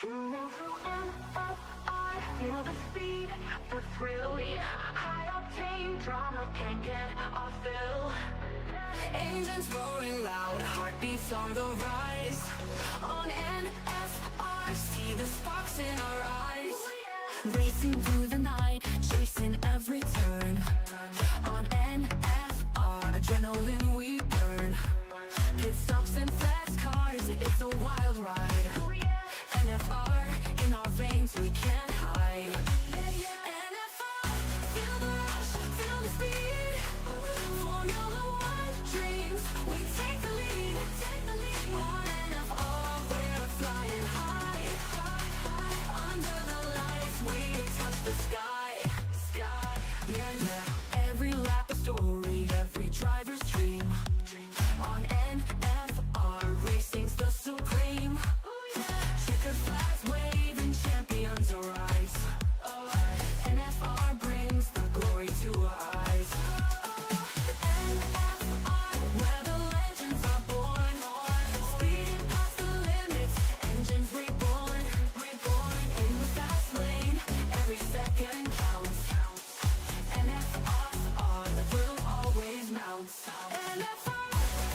I feel the speed, the thrill, yeah. High octane drama can't get off fill. Engines roaring loud, heartbeats on the rise. On NFR, see the sparks in our eyes. Racing through the night, chasing every turn. On NFR, adrenaline we burn. Pit stops and fast cars, it's a wild ride. NFR, in our veins we can't hide. NFR, feel the rush, feel the speed. Formula One dreams, we take the lead. On NFR, we're flying high. Under the lights, we touch the sky. Yeah. Every lap a story, every driver's dream. On NFR, racing's the supreme. Checkered flags waving, champions arise. NFR brings the glory to our eyes. NFR, where the legends are born. Speeding past the limits, engines reborn. In the fast lane, every second counts. NFR's are the thrill always mounts. NFR,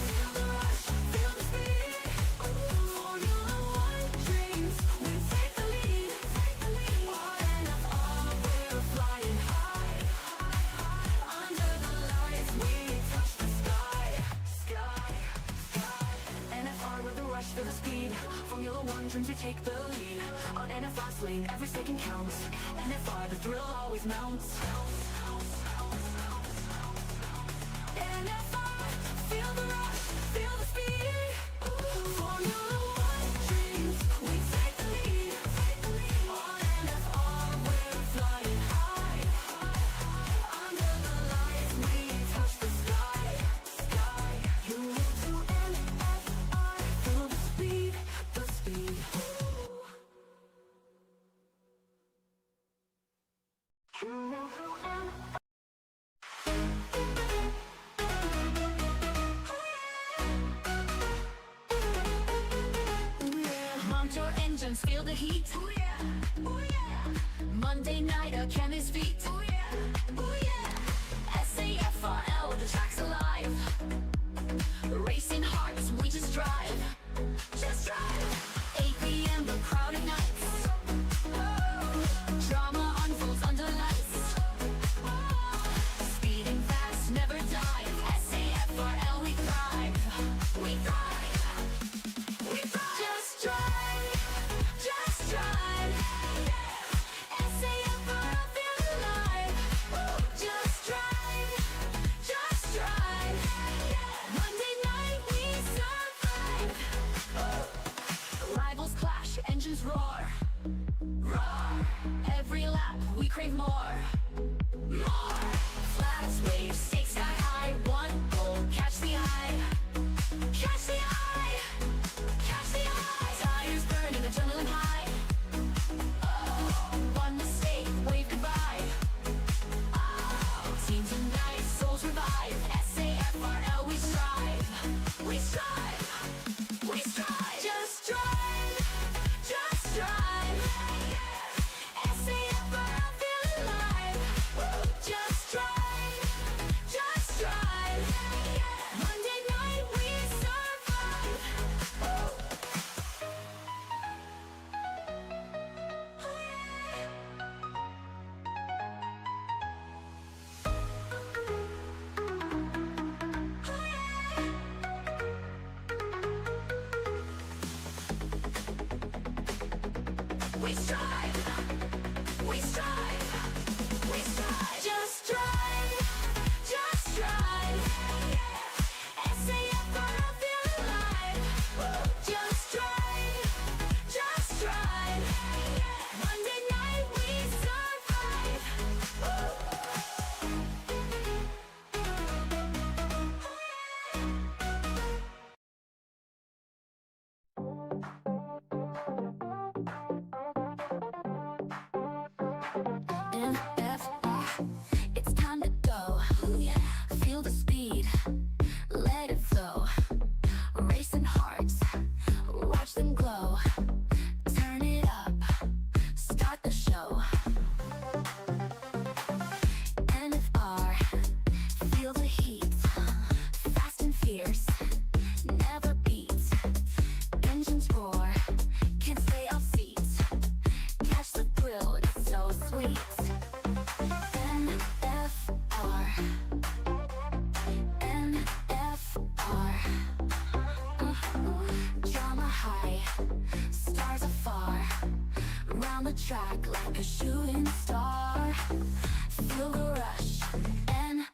feel the rush, feel the speed. Formula One dreams, we take the lead. On NFR, we're flying high. Under the lights, we touch the sky. NFR with the rush, feel the speed. Formula One dreams, we take the lead. On NFR's lane, every second counts. NFR, the thrill always mounts. NFR, feel the rush, feel the speed. Formula One dreams, we take the lead. On NFR, we're flying high. Under the lights, we touch the sky. You move to NFR, feel the speed, the speed. You move to NFR. Mount your engines, feel the heat. Ooh yeah, ooh yeah. Monday night, a chemist's feet. Ooh yeah, ooh yeah. SAFRL, the track's alive. Racing hearts, we just drive. Just drive. 8 p.m. the crowd ignites. Drama unfolds under lights. Speeding fast, never dive. SAFRL, we thrive. We thrive. We thrive. Just drive. Just drive. SAFRL, feel alive. Just drive. Just drive. Monday night, we survive. Rivals clash, engines roar. Roar. Every lap, we crave more. More. Flags wave, stakes sky high. One goal, catch the eye. Catch the eye. Catch the eye. Tires burning, adrenaline high. Oh, one mistake, wave goodbye. Oh, teams unite, souls revive. SAFRL, we strive. We strive. We strive. Just drive. Just drive. SAFRL, feel alive. Just drive. Just drive. Monday night, we survive. We strive. We strive. We strive. Just drive. Just drive. SAFRL, feel alive. Just drive. Just drive. Monday night, we survive. NFR, it's time to go. Feel the speed, let it flow. Racing hearts, watch them glow. Turn it up. the track like a shooting star. Feel the rush, NFR.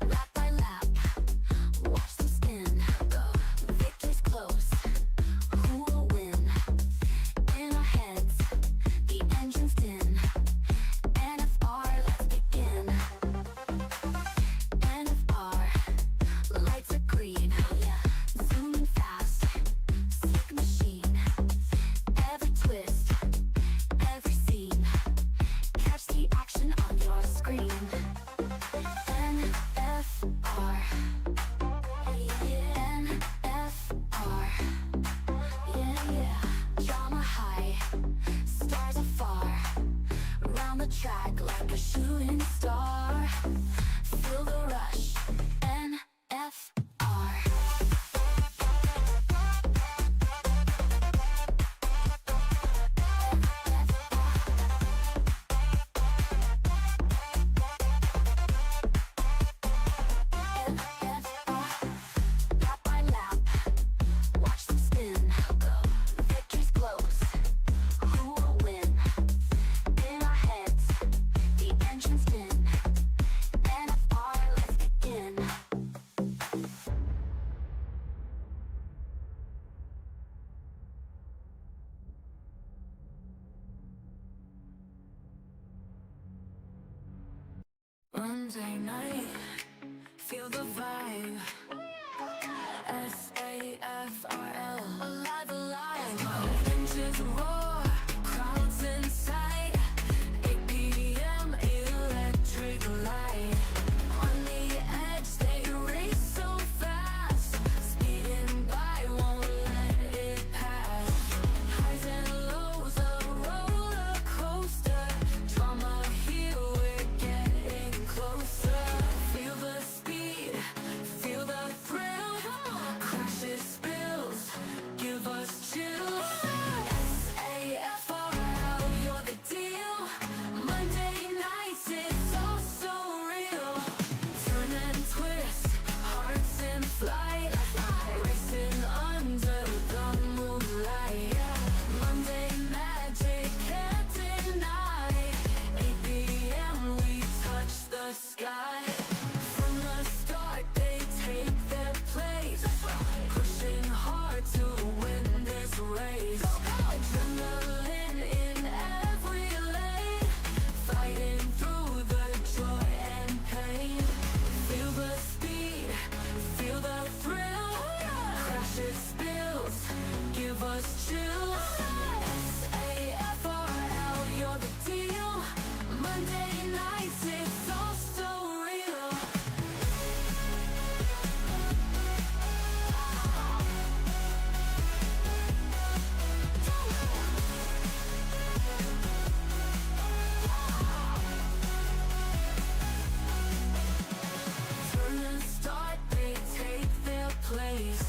Lap by lap, watch them spin. The victory's close, who will win? In our heads, the engine's din. NFR, let's begin. NFR, lights are green. Zooming fast, slick machine. Every twist, every scene. Catch the action on your screen. NFR, NFR, yeah. Drama high, stars afar. Round the track like a shooting star. Feel the rush, NFR. Lap by lap, watch them spin. The victory's close, who will win? In our heads, the engine's din. NFR, let's begin. Monday night, feel the vibe. SAFRL, alive, alive. Engines roar, crowds inside. 8 p.m. electric light. On the edge, they race so fast. Speeding by, won't let it pass. Highs and lows, a roller coaster. Drama here, we're getting closer. Feel the speed, feel the thrill. Crashes, spills, give us chills. SAFRL, you're the deal. Monday nights, it's all so real. Turn and twist, hearts in flight. Racing under the moonlight. Monday magic, can't deny. 8 p.m. we touch the sky. From the start, they take their place. Pushing hard to win this race. Adrenaline in every lane. Fighting through the joy and pain. Feel the speed, feel the thrill. Crashes, spills, give us chills. SAFRL, you're the deal. Monday nights, it's all so real. Turn and start, they take their place.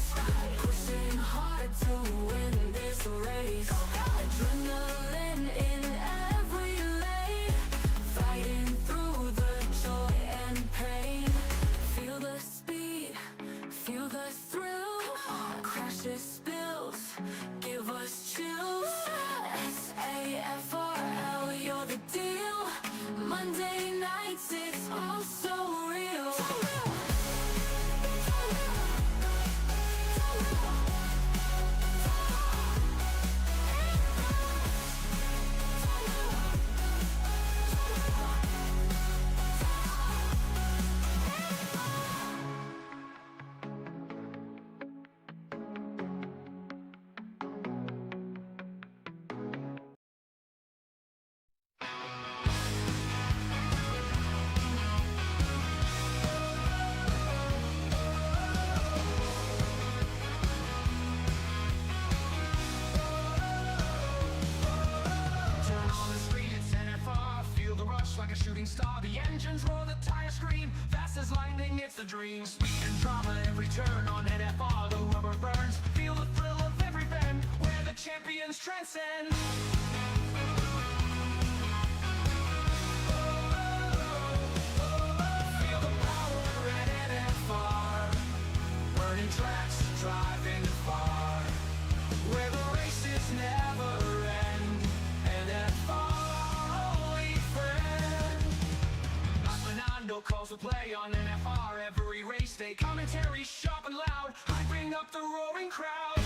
Pushing hard to win this race. Adrenaline in every lane. Fighting through the joy and pain. Feel the speed, feel the thrill. Crashes, spills, give us chills. SAFRL, you're the deal. Monday nights, it's all so real. the dream. Speed and drama every turn on NFR, the rubber burns. Feel the thrill of every bend, where the champions transcend. Feel the power at NFR. calls to play on NFR every race day. Commentary sharp and loud, hyping up the roaring crowd.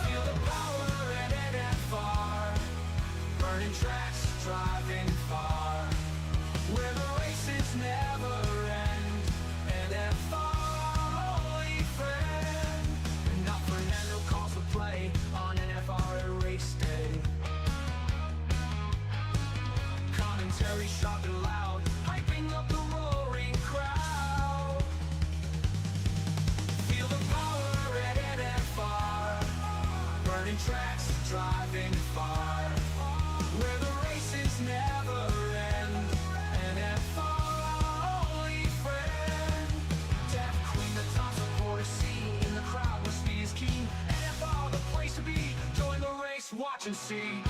Feel the power at NFR, burning tracks, driving far, where the races never end. NFR, only friend. Not Fernando calls to play on NFR race day. Commentary sharp and loud, hyping up the roaring crowd. Feel the power at NFR, burning tracks, driving far, where the races never end. NFR, only friend. Deaf Queen, the top supporter scene in the crowd where speed is keen. NFR, the place to be. Join the race, watch and see.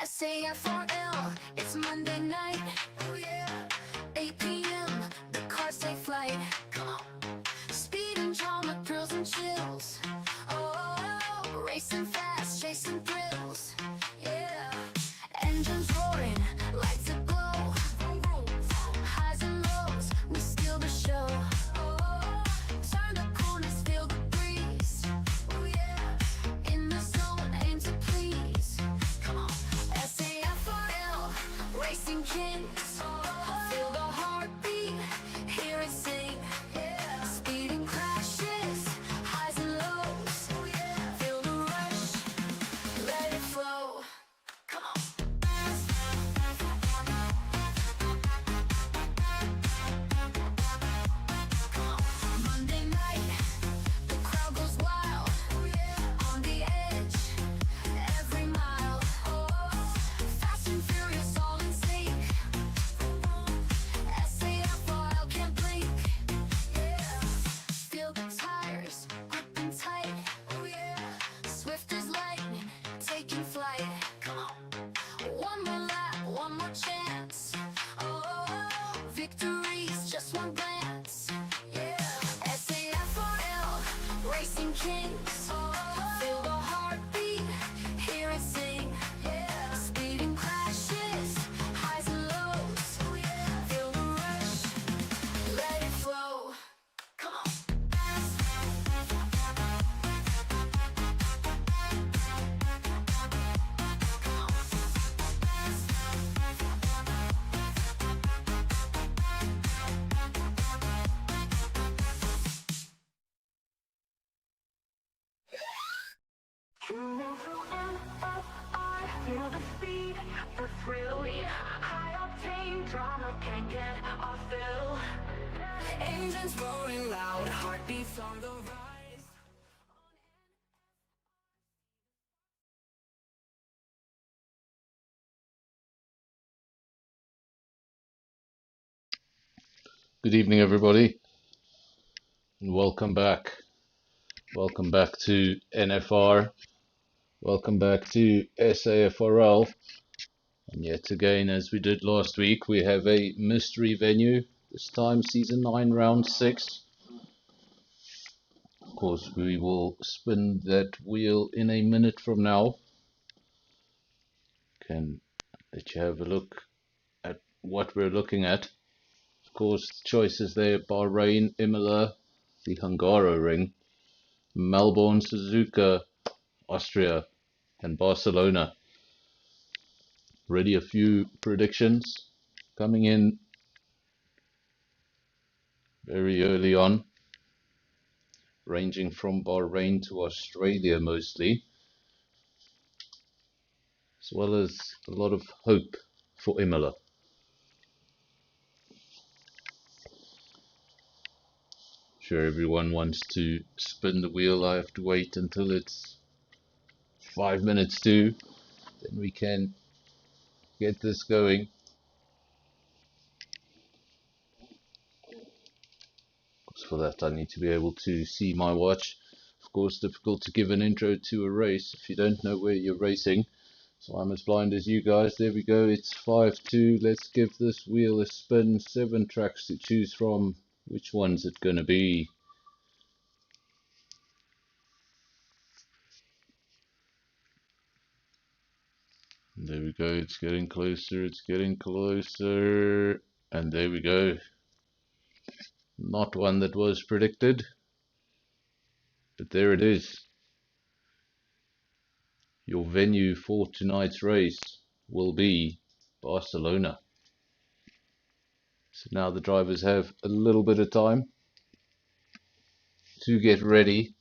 SAFRL, it's Monday night. Oh yeah. 8 p.m. the cars take flight. Come on. Speed and drama, thrills and chills. Oh, racing fast, chasing thrills. Yeah. Engines roaring, lights aglow. Highs and lows, we steal the show. Oh, turn the corners, feel the breeze. Oh yeah. In the zone, aim to please. Come on. SAFRL, racing kings. Feel the heartbeat, hear it sing. Speeding crashes, highs and lows. Feel the rush, let it flow. Come on. Monday night, the crowd goes wild. On the edge, every mile. Fast and furious, all in sync. SAFRL can't blink. Feel the tires gripping tight. Swift as lightning, taking flight. Come on. One more lap, one more chance. Victory's just one glance. SAFRL, racing kings. Feel the heartbeat, hear it sing. Speeding crashes, highs and lows. Feel the rush, let it flow. Come on. Feel the speed, the thrill, yeah. High octane drama can't get off fill. Engines rolling loud, heartbeats on the rise. Good evening, everybody, and welcome back. Welcome back to NFR. Welcome back to SAFRL. And yet again, as we did last week, we have a mystery venue. This time, Season 9, Round 6. Of course, we will spin that wheel in a minute from now. Can let you have a look at what we're looking at. Of course, choices there: Bahrain, Imola, the Hungaroring, Melbourne, Suzuka, Austria, and Barcelona. Already a few predictions coming in very early on, ranging from Bahrain to Australia mostly, as well as a lot of hope for Imola. Sure, everyone wants to spin the wheel. I have to wait until it's 5 minutes to, then we can get this going. for that I need to be able to see my watch. Of course, difficult to give an intro to a race if you don't know where you're racing. So I'm as blind as you guys. There we go, it's 5-2. Let's give this wheel a spin. 7 tracks to choose from. Which one's it going to be? There we go, it's getting closer, it's getting closer. And there we go. Not one that was predicted, but there it is. Your venue for tonight's race will be Barcelona. So now the drivers have a little bit of time to get ready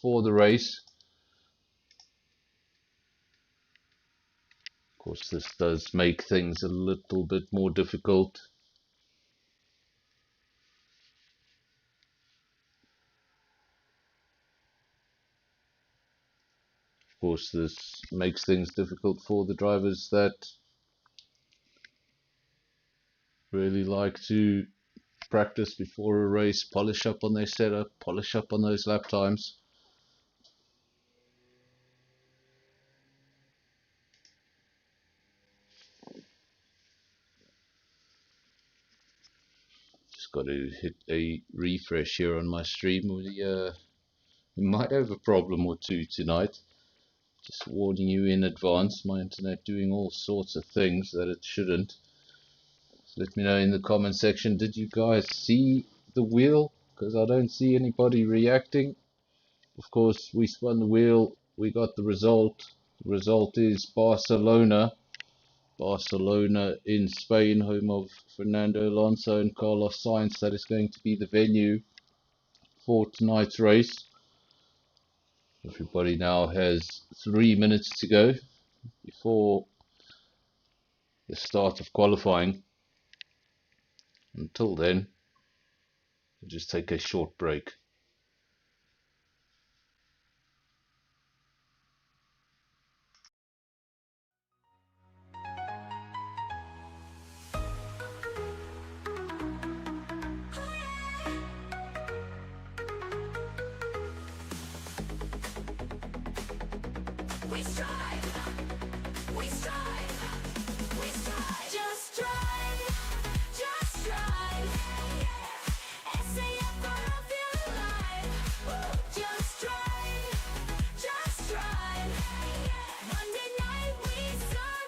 for the race. Of course, this does make things a little bit more difficult. Of course, this makes things difficult for the drivers that really like to practice before a race, polish up on their setup, polish up on those lap times. Just got to hit a refresh here on my stream. We might have a problem or two tonight. Just warning you in advance, my internet doing all sorts of things that it shouldn't. So let me know in the comment section, did you guys see the wheel? Because I don't see anybody reacting. Of course, we spun the wheel, we got the result. The result is Barcelona. Barcelona in Spain, home of Fernando Alonso and Carlos Sainz. That is going to be the venue for tonight's race. Everybody now has 3 minutes to go before the start of qualifying. Until then, we'll just take a short break. We strive, we strive, we strive. Just strive. SAFRL feel alive. Just strive. Monday night we survive.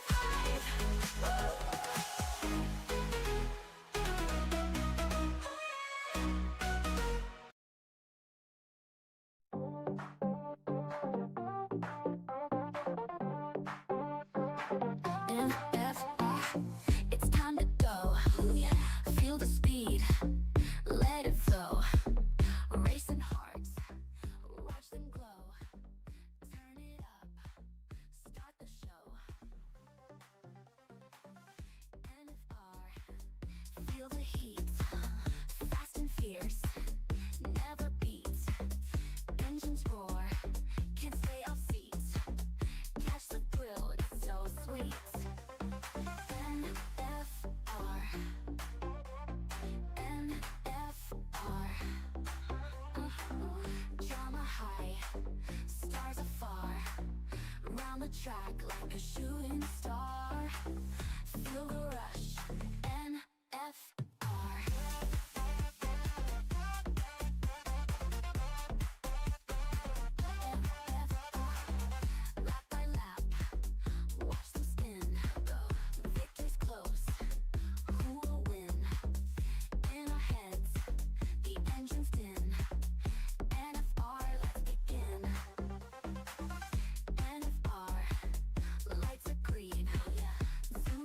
It's time to go. Feel the speed, let it flow. Racing hearts, watch them glow. Turn it up, start the show. NFR, feel the heat, fast and fierce, never beats. Engines roar, can't stay off seats. Catch the thrill, it's so sweet. NFR, drama high, stars afar, round the track like a shooting star. Feel the rush, NFR. Lap by lap, watch them spin. Victory's close, who will win? In our heads, the engine's din. NFR, let's begin. NFR, lights are green. Zoom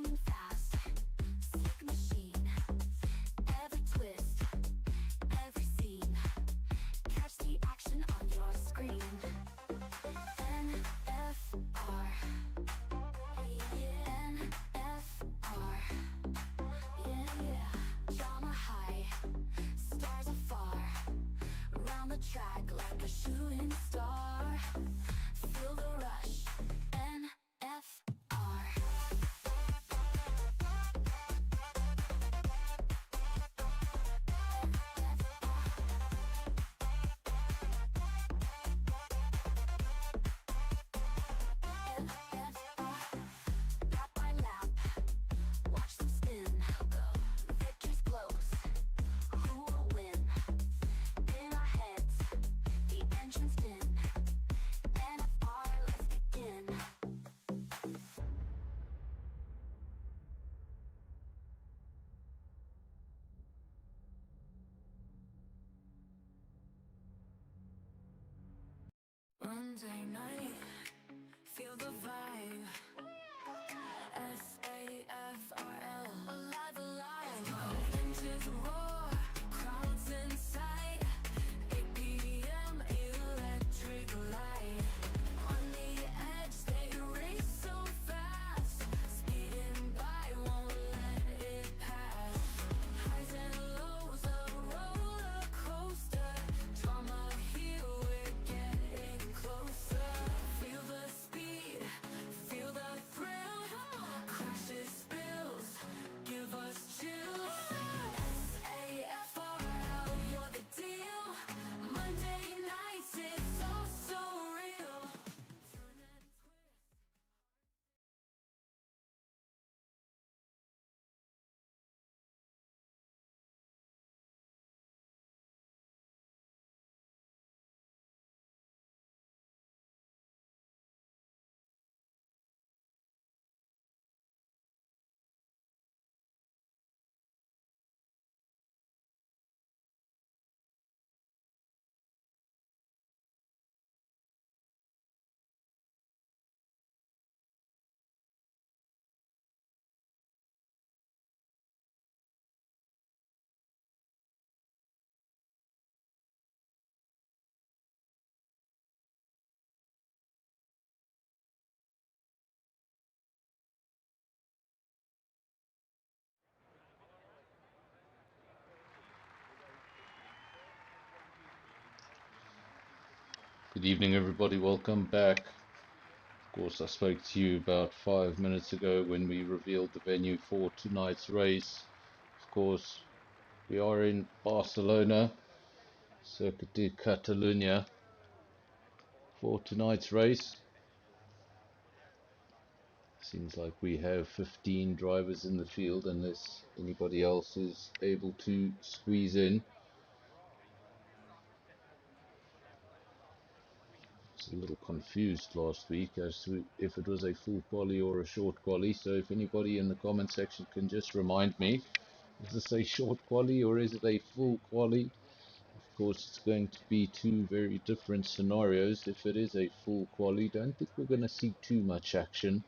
Monday night, feel the vibe. SAFRL, alive, alive. Vintage roar, crowds inside. 8 p.m. electric light. On the edge, they race so fast. Speeding by, won't let it pass. Highs and lows, a roller coaster. Drama here, we're getting closer. Feel the speed, feel the thrill. Crashes, spills, give us chills. SAFRL, you're the deal. Monday nights, it's all so real. Turn and twist. Good evening, everybody. Welcome back. Of course, I spoke to you about 5 minutes ago when we revealed the venue for tonight's race. Of course, we are in Barcelona, Circuit de Catalunya, for tonight's race. Seems like we have 15 drivers in the field unless anybody else is able to squeeze in. I was a little confused last week as to if it was a full quali or a short quali, so if anybody in the comment section can just remind me, is this a short quali or is it a full quali? Of course, it's going to be two very different scenarios. If it is a full quali, don't think we're going to see too much action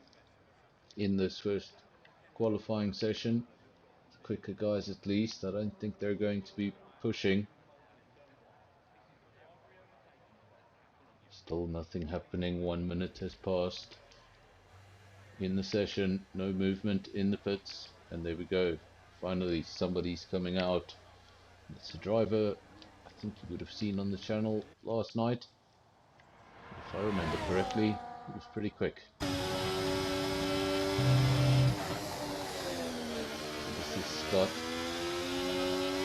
in this first qualifying session. Quicker guys at least, I don't think they're going to be pushing. Still nothing happening. 1 minute has passed in the session, no movement in the pits, and there we go. Finally somebody's coming out. It's a driver I think you would have seen on the channel last night. If I remember correctly, he was pretty quick. This is Scott,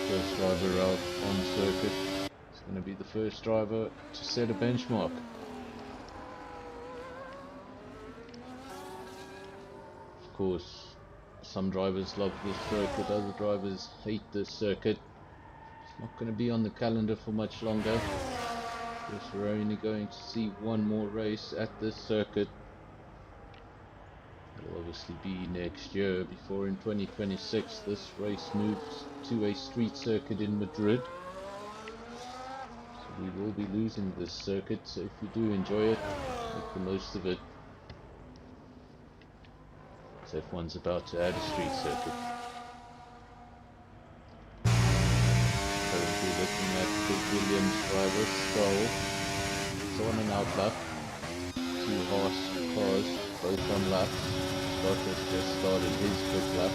first driver out on circuit. He's going to be the first driver to set a benchmark. Of course, some drivers love this circuit, other drivers hate this circuit. It's not going to be on the calendar for much longer. Of course, we're only going to see one more race at this circuit. It'll obviously be next year before in 2026 this race moves to a street circuit in Madrid. So we will be losing this circuit, so if you do enjoy it, make the most of it. So F1's about to add a street circuit. Currently looking at the Williams driver, Stroll. It's on an outlap. Two Haas cars, both on laps. Scott has just started his quick lap.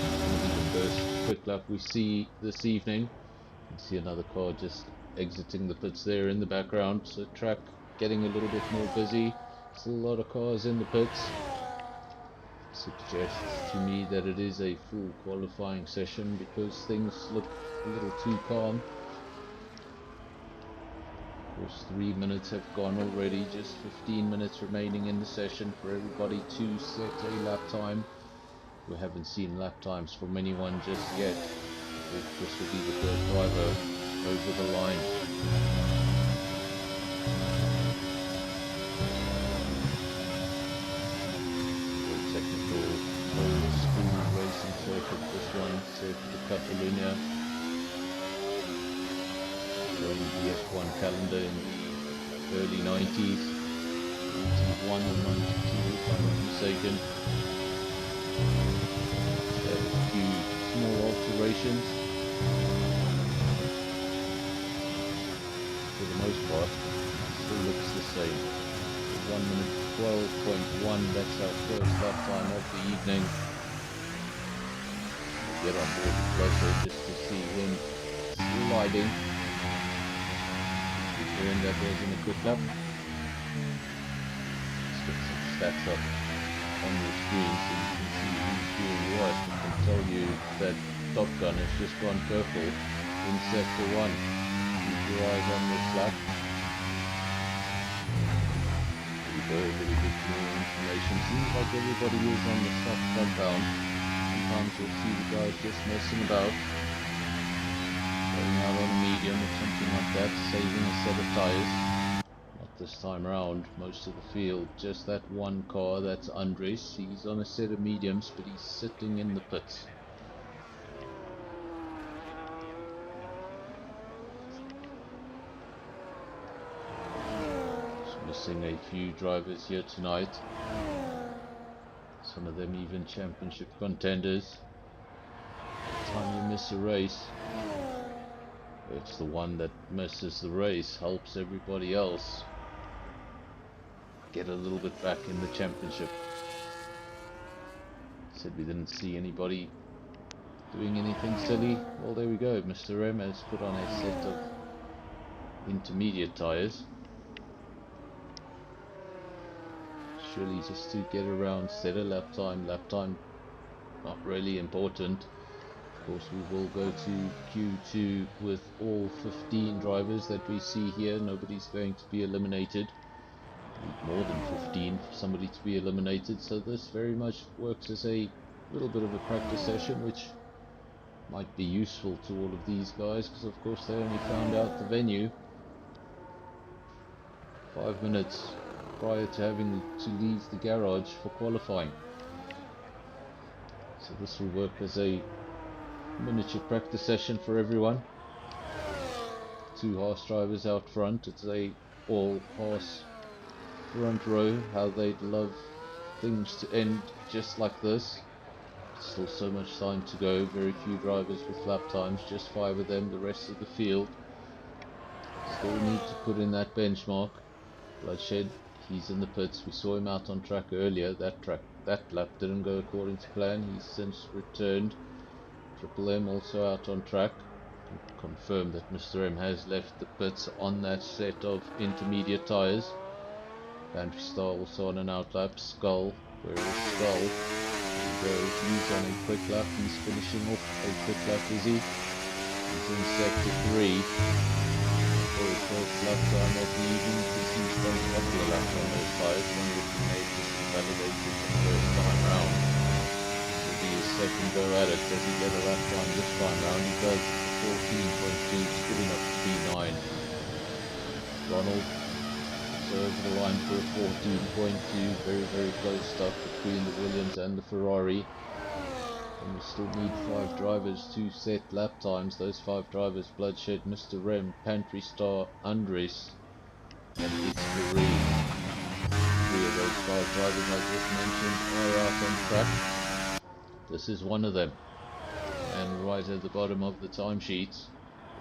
This will be the first quick lap we see this evening. You can see another car just exiting the pits there in the background. So track getting a little bit more busy. Still a lot of cars in the pits. Suggests to me that it is a full qualifying session because things look a little too calm. Of course, 3 minutes have gone already, just 15 minutes remaining in the session for everybody to set a lap time. We haven't seen lap times from anyone just yet. This will be the third driver over the line. Technical old school racing circuit, this one, Circuit de Catalunya, joined the F1 calendar in the early 90s. 91 or 92 if I'm not mistaken. Had a few small alterations. For the most part, still looks the same. 1 minute 12.1, that's our first lap time of the evening. We'll get on board the pleasure just to see him sliding. Hearing that was in a quick lap. Let's get some stats up on the screen so you can see who's doing what. I can tell you that Top Gun has just gone purple in sector 1. Keep your eyes on this lap. There we go, a little bit more information. Seems like everybody is on the soft compound. Sometimes you'll see the guys just messing about, going out on a medium or something like that, saving a set of tyres. Not this time around. Most of the field, just that one car, that's Andres. He's on a set of mediums, but he's sitting in the pits. Missing a few drivers here tonight. Some of them even championship contenders. Every time you miss a race, it's the one that misses the race helps everybody else get a little bit back in the championship. Said we didn't see anybody doing anything silly. Well, there we go. Mr. M has put on a set of intermediate tyres. Surely just to get around, set a lap time not really important. Of course we will go to Q2 with all 15 drivers that we see here. Nobody's going to be eliminated. Need more than 15 for somebody to be eliminated, so this very much works as a little bit of a practice session, which might be useful to all of these guys, because of course they only found out the venue 5 minutes prior to having to leave the garage for qualifying. So this will work as a miniature practice session for everyone. 2 Haas drivers out front. It's a all Haas front row. How they'd love things to end just like this. Still so much time to go. Very few drivers with lap times, just 5 of them. The rest of the field still need to put in that benchmark. Bloodshed, he's in the pits. We saw him out on track earlier. That lap didn't go according to plan. He's since returned. Triple M also out on track. Confirm that Mr. M has left the pits on that set of intermediate tyres. Pantry Star also on an outlap. Skull, where is Skull? There we go. He's on a quick lap. He's finishing off a quick lap, is he? He's in sector 3. For his first lap time of the evening, because he's done a couple of laps on those tyres. One would be made just validated the first time round. This will be his second go at it. Does he get a lap time this time round? He does. 14.2, it's good enough to be 9. Ronald so over the line for a 14.2. Very close stuff between the Williams and the Ferrari. And we still need 5 drivers to set lap times. Those 5 drivers: Bloodshed, Mr. Rem, Pantry Star, Andres, and it's Marie. 3 of those 5 drivers I just mentioned are out on track. This is one of them. And right at the bottom of the timesheets,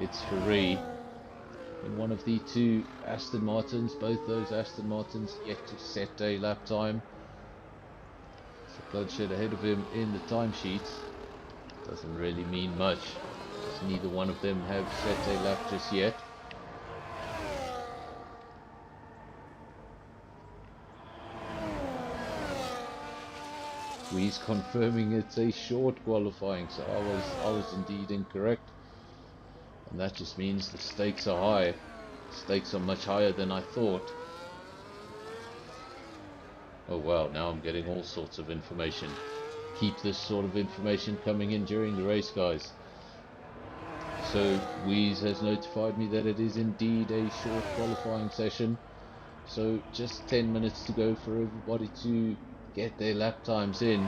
it's Ferrari in one of the 2 Aston Martins. Both those Aston Martins yet to set a lap time. So Bloodshed ahead of him in the timesheets doesn't really mean much, as neither one of them have set a lap just yet. He's confirming it's a short qualifying, so I was indeed incorrect, and that just means the stakes are high. Stakes are much higher than I thought. Oh wow, now I'm getting all sorts of information. Keep this sort of information coming in during the race, guys. So Wheeze has notified me that it is indeed a short qualifying session, so just 10 minutes to go for everybody to get their lap times in.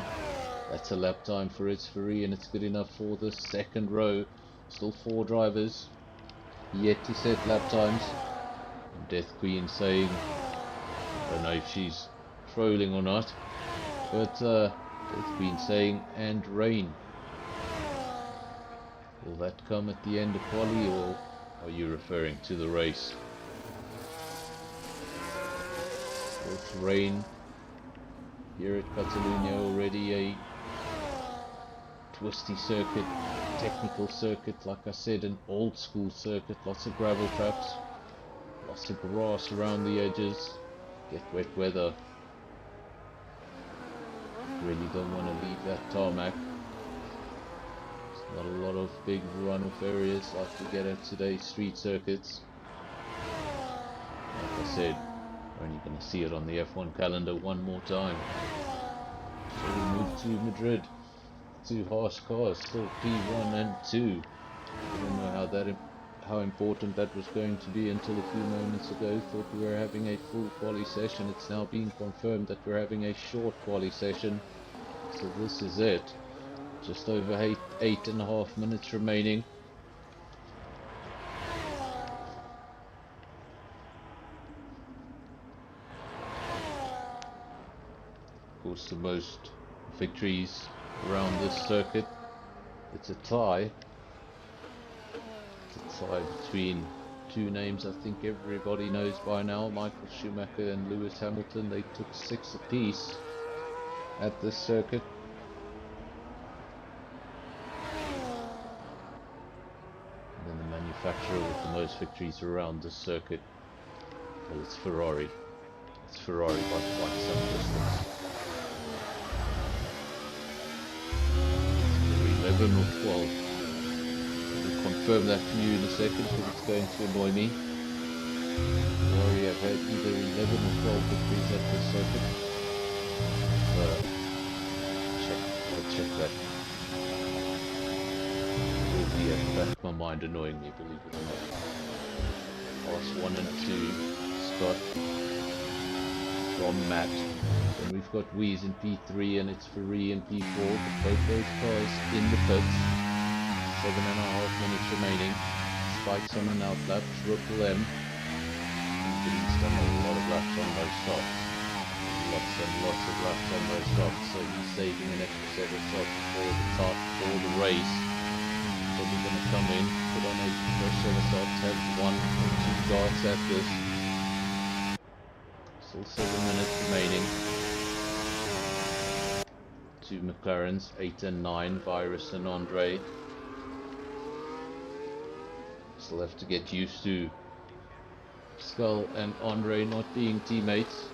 That's a lap time for its free, and it's good enough for the second row. Still 4 drivers yet to set lap times. And Death Queen saying I don't know if she's trolling or not, but it's been saying "and rain." Will that come at the end of quali, or are you referring to the race? It's rain here at Catalunya already, a twisty circuit, technical circuit, like I said, an old school circuit, lots of gravel traps, lots of grass around the edges, get wet weather. Really don't want to leave that tarmac. There's not a lot of big runoff areas like we get at today's street circuits. Like I said, we're only going to see it on the F1 calendar one more time. So we move to Madrid. Two harsh cars, still P1 and 2. I don't know how important that was going to be until a few moments ago. Thought we were having a full quali session. It's now being confirmed that we're having a short quali session. So this is it. Just over 8.5 minutes remaining. Of course, the most victories around this circuit. It's a tie. It's a tie between two names I think everybody knows by now, Michael Schumacher and Lewis Hamilton. They took 6 apiece at this circuit. And then the manufacturer with the most victories around this circuit, well, it's Ferrari. It's Ferrari by quite some distance. 11 or 12. I'll confirm that for you in a second because it's going to annoy me. Ferrari have had either 11 or 12 victories at this circuit. I'll check that. It will be at the back of my mind annoying me, believe it or not. Class 1 and 2, Scott from Matt. Then we've got Weeze in P3 and it's Ferrari in P4, but both those cars in the pits. 7.5 minutes remaining. Spikes on an out lap, triple M. He's done a lot of laps on those softs. Lots and lots of laps on those softs, so he's saving an extra set of softs for the race. Probably going to come in, put on a fresh set of softs, have 1 or 2 darts at this. Still 7 minutes remaining. 2 McLarens, 8 and 9, Virus and Andre. Still have to get used to Skull and Andre not being teammates.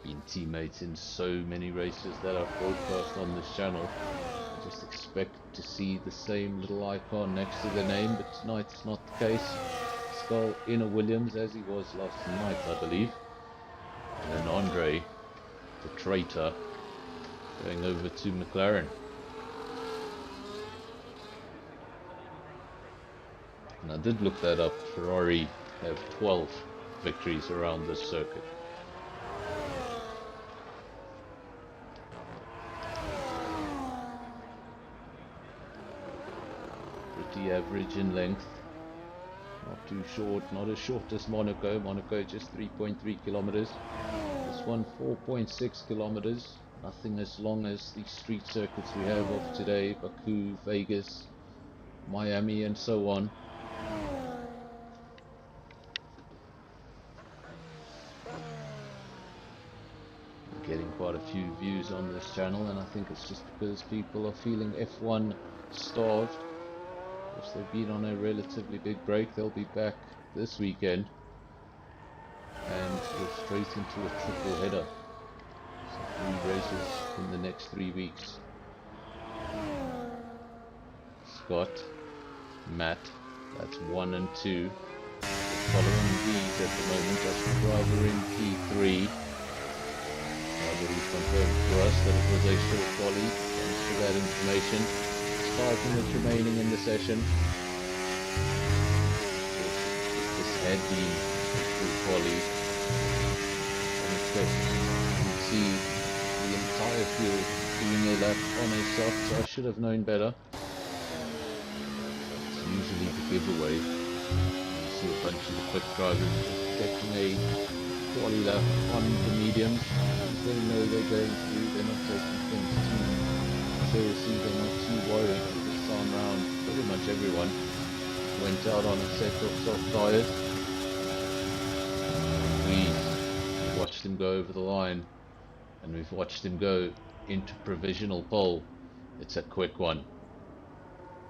Been teammates in so many races that I've broadcast on this channel. I just expect to see the same little icon next to the name, but tonight it's not the case. Skull in a Williams as he was last night, I believe. And then Andre, the traitor, going over to McLaren. And I did look that up. Ferrari have 12 victories around this circuit. Pretty average in length. Not too short, not as short as Monaco. Monaco just 3.3 kilometers. This one 4.6 kilometers. Nothing as long as the street circuits we have of today. Baku, Vegas, Miami and so on. I'm getting quite a few views on this channel, and I think it's just because people are feeling F1 starved. Of course, they've been on a relatively big break. They'll be back this weekend and go straight into a triple header. So 3 races in the next 3 weeks. Scott, Matt, that's 1 and 2. Following these at the moment, that's the driver in P3. He's confirmed for us that it was a short quali. Thanks for that information. 5 minutes remaining in the session. This had been a full quali. You can see the entire field doing a lap on a soft, so I should have known better. It's usually the giveaway. You see a bunch of the quick drivers taking a quali lap on the mediums. They know they're going through, they're not taking things too seriously, they're not too worried. This time round, pretty much everyone went out on a set of soft tyres. We've watched him go over the line, and we've watched him go into provisional pole. It's a quick one.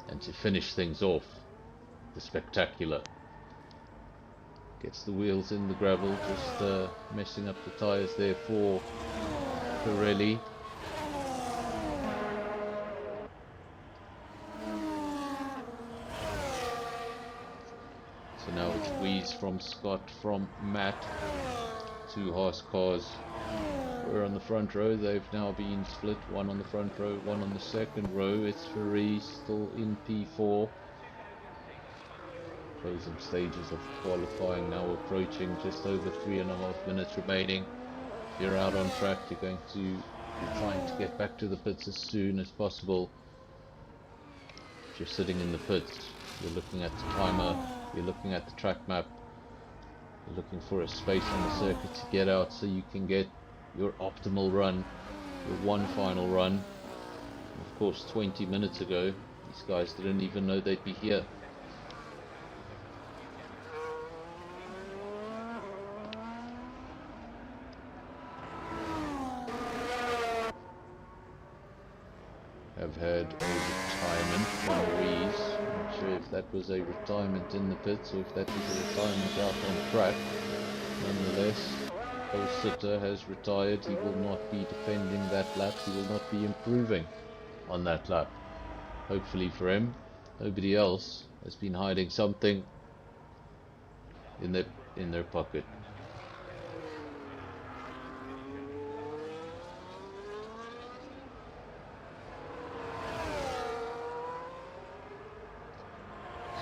And to finish things off, the spectacular. Gets the wheels in the gravel, just messing up the tyres there for Pirelli. So now it's wheeze from Scott, from Matt. Two Haas cars were on the front row. They've now been split, one on the front row, one on the second row. It's Ferrari still in P4. Closing stages of qualifying now approaching, just over 3.5 minutes remaining. If you're out on track, you're going to be trying to get back to the pits as soon as possible. If you're sitting in the pits, you're looking at the timer, you're looking at the track map, you're looking for a space on the circuit to get out so you can get your optimal run, your one final run. Of course, 20 minutes ago, these guys didn't even know they'd be here. Have had a retirement from Rees. Not sure if that was a retirement in the pits or if that was a retirement out on track. Nonetheless, Sitter has retired. He will not be defending that lap. He will not be improving on that lap. Hopefully for him, nobody else has been hiding something in their pocket.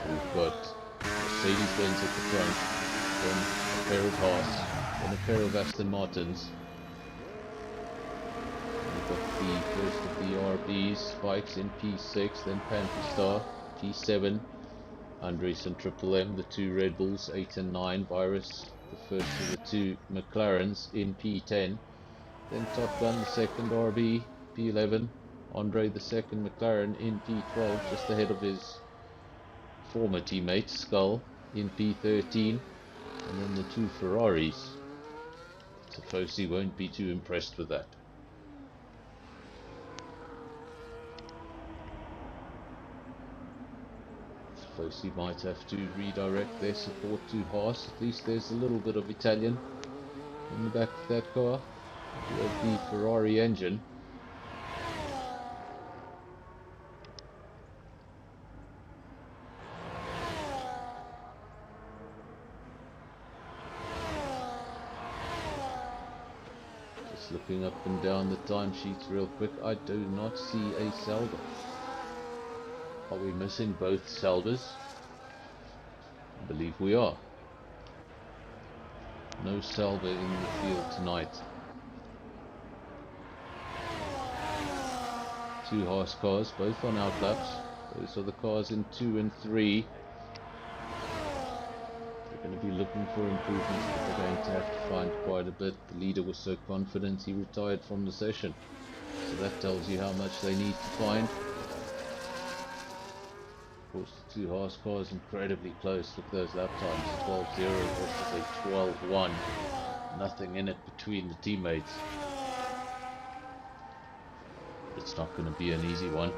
We've got Mercedes-Benz at the front, then a pair of Haas, then a pair of Aston Martins. We've got the first of the RBs, Spikes in P6, then Panther Star, P7, Andres and Triple M, the two Red Bulls, 8 and 9, Virus, the first of the two McLarens in P10, then Top Gun, the second RB, P11, Andre, the second McLaren in P12, just ahead of his former teammate Skull in P13, and then the two Ferraris. Tifosi won't be too impressed with that. Tifosi might have to redirect their support to Haas. At least there's a little bit of Italian in the back of that car. You have the Ferrari engine. Looking up and down the timesheets real quick, I do not see a Sauber. Are we missing both Saubers? I believe we are. No Sauber in the field tonight. Two Haas cars, both on outlaps. Those are the cars in 2 and 3. Going to be looking for improvements, but they're going to have to find quite a bit. The leader was so confident he retired from the session, so that tells you how much they need to find. Of course, the two Haas cars incredibly close. Look at those lap times, 12.0 versus a 12.1. Nothing in it between the teammates. It's not going to be an easy one.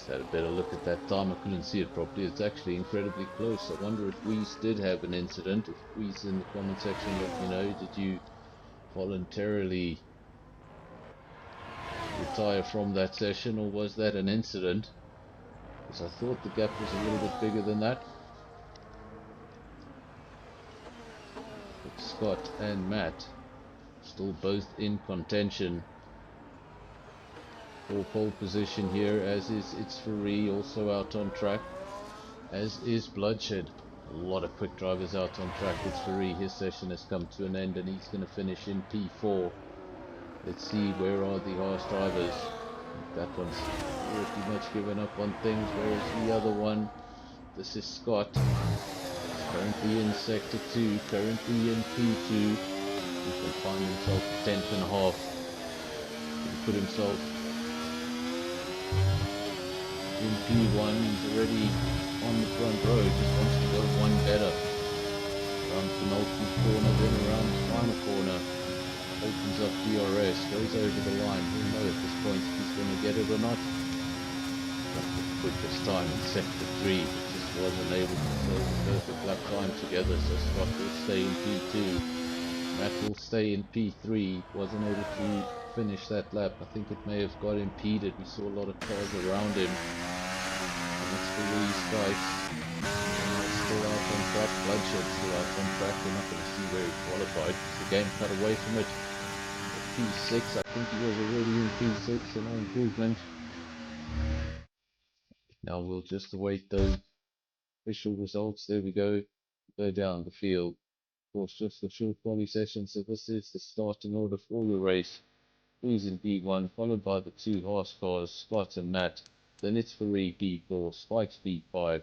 Had a better look at that time. I couldn't see it properly. It's actually incredibly close. I wonder if Weeze did have an incident. If Weeze in the comment section let me know, did you voluntarily retire from that session, or was that an incident? Because I thought the gap was a little bit bigger than that. But Scott and Matt still both in contention for pole position here, as is It's Ferrari, also out on track, as is Bloodshed. A lot of quick drivers out on track. It's Ferrari, his session has come to an end and he's going to finish in P4. Let's see, where are the Haas drivers? That one's pretty much given up on things, whereas the other one, this is Scott, currently in Sector 2, currently in P2. He can find himself a tenth and a half. He can put himself in P1. He's already on the front row, just wants to go one better. Around the penultimate corner, then around the final corner. Opens up DRS, goes over the line. We'll know at this point if he's going to get it or not. Not the quickest time in Sector 3, but just wasn't able to hold the perfect lap time together, so Scott will stay in P2. Matt will stay in P3, wasn't able to finish that lap. I think it may have got impeded. We saw a lot of cars around him. And that's for these guys. Still out on track. Bloodshed still out on track. We're not going to see where he qualified. The game cut away from it. P6, I think he was already in P6, and no improvement. Now we'll just await those official results. There we go. Go down the field. Of course, just a short quali session, so this is the starting order for the race. Who's in P1, followed by the two horse cars, Scott and Matt. Then it's Ferrari P4, Spikes P5,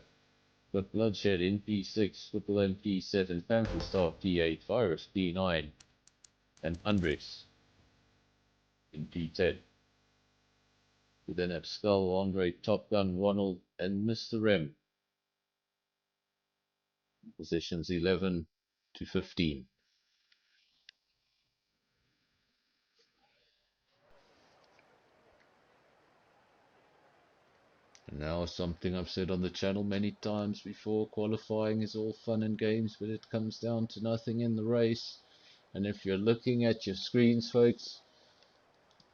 got Bloodshed in P6, Triple M P7, Panther Star P8, Virus P9, and Andres in P10. We then have Skull, Andre, Top Gun, Ronald, and Mr. M. Positions 11 to 15. And now something I've said on the channel many times before, qualifying is all fun and games, but it comes down to nothing in the race. And if you're looking at your screens, folks,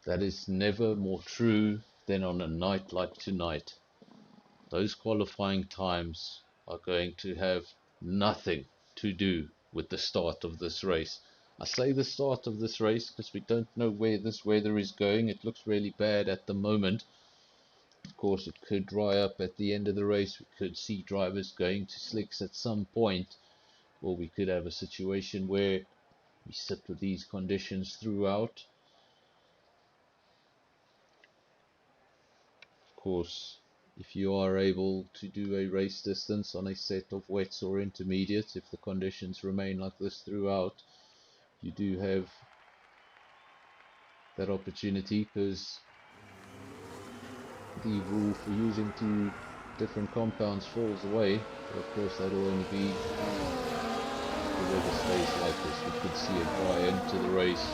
that is never more true than on a night like tonight. Those qualifying times are going to have nothing to do with the start of this race. I say the start of this race because we don't know where this weather is going. It looks really bad at the moment. Of course, it could dry up at the end of the race. We could see drivers going to slicks at some point, or we could have a situation where we sit with these conditions throughout. Of course, if you are able to do a race distance on a set of wets or intermediates, if the conditions remain like this throughout, you do have that opportunity, because the rule for using two different compounds falls away. But of course, that'll only be if the weather stays like this. We could see a dry end to the race,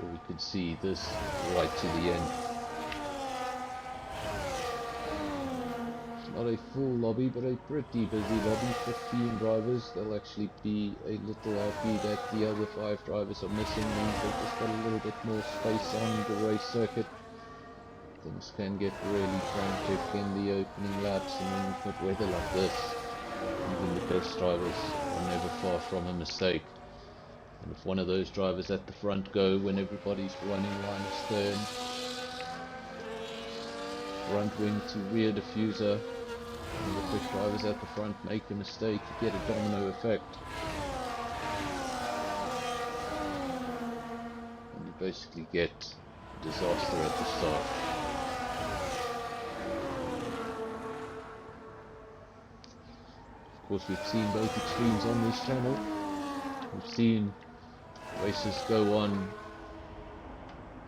or we could see this right to the end. Not a full lobby, but a pretty busy lobby. 15 drivers. They'll actually be a little happy that the other 5 drivers are missing. Means they've just got a little bit more space on the race circuit. Things can get really frantic in the opening laps, and then you've got weather like this. Even the best drivers are never far from a mistake. And if one of those drivers at the front go when everybody's running line of stern, front wing to rear diffuser, and the quick drivers at the front make a mistake, you get a domino effect. And you basically get disaster at the start. Of course, we've seen both extremes on this channel. We've seen races go on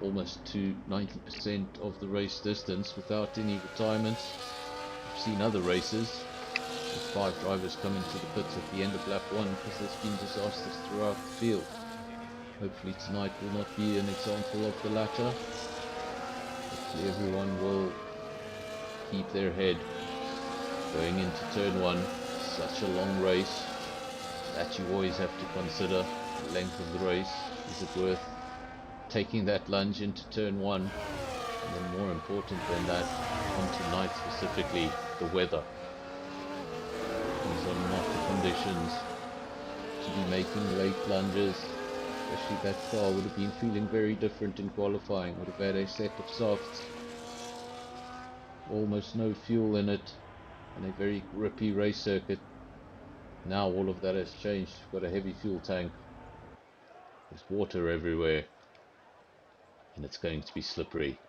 almost to 90% of the race distance without any retirements. We've seen other races with 5 drivers come into the pits at the end of lap 1 because there's been disasters throughout the field. Hopefully tonight will not be an example of the latter. Hopefully everyone will keep their head going into turn 1. Such a long race that you always have to consider the length of the race. Is it worth taking that lunge into turn 1? And then more important than that, on tonight specifically, the weather. These are not the conditions to be making late lunges. Especially that car would have been feeling very different in qualifying. Would have had a set of softs, almost no fuel in it, and a very grippy race circuit. Now all of that has changed. You've got a heavy fuel tank. There's water everywhere. and it's going to be slippery.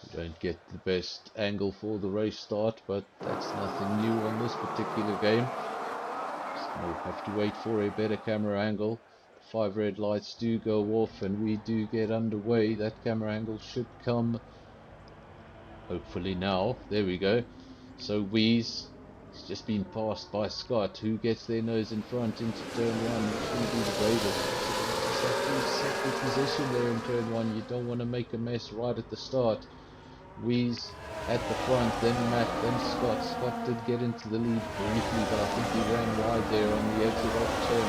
We don't get the best angle for the race start, but that's nothing new on this particular game. So we'll have to wait for a better camera angle. The 5 red lights do go off and we do get underway. That camera angle should come hopefully now. There we go. So Wheeze has just been passed by Scott, who gets their nose in front into turn 1, which will be the bravest. Just have to set the position there in turn 1. You don't want to make a mess right at the start. Wheeze at the front, then Matt, then Scott. Scott did get into the lead briefly, but I think he ran wide there on the exit of turn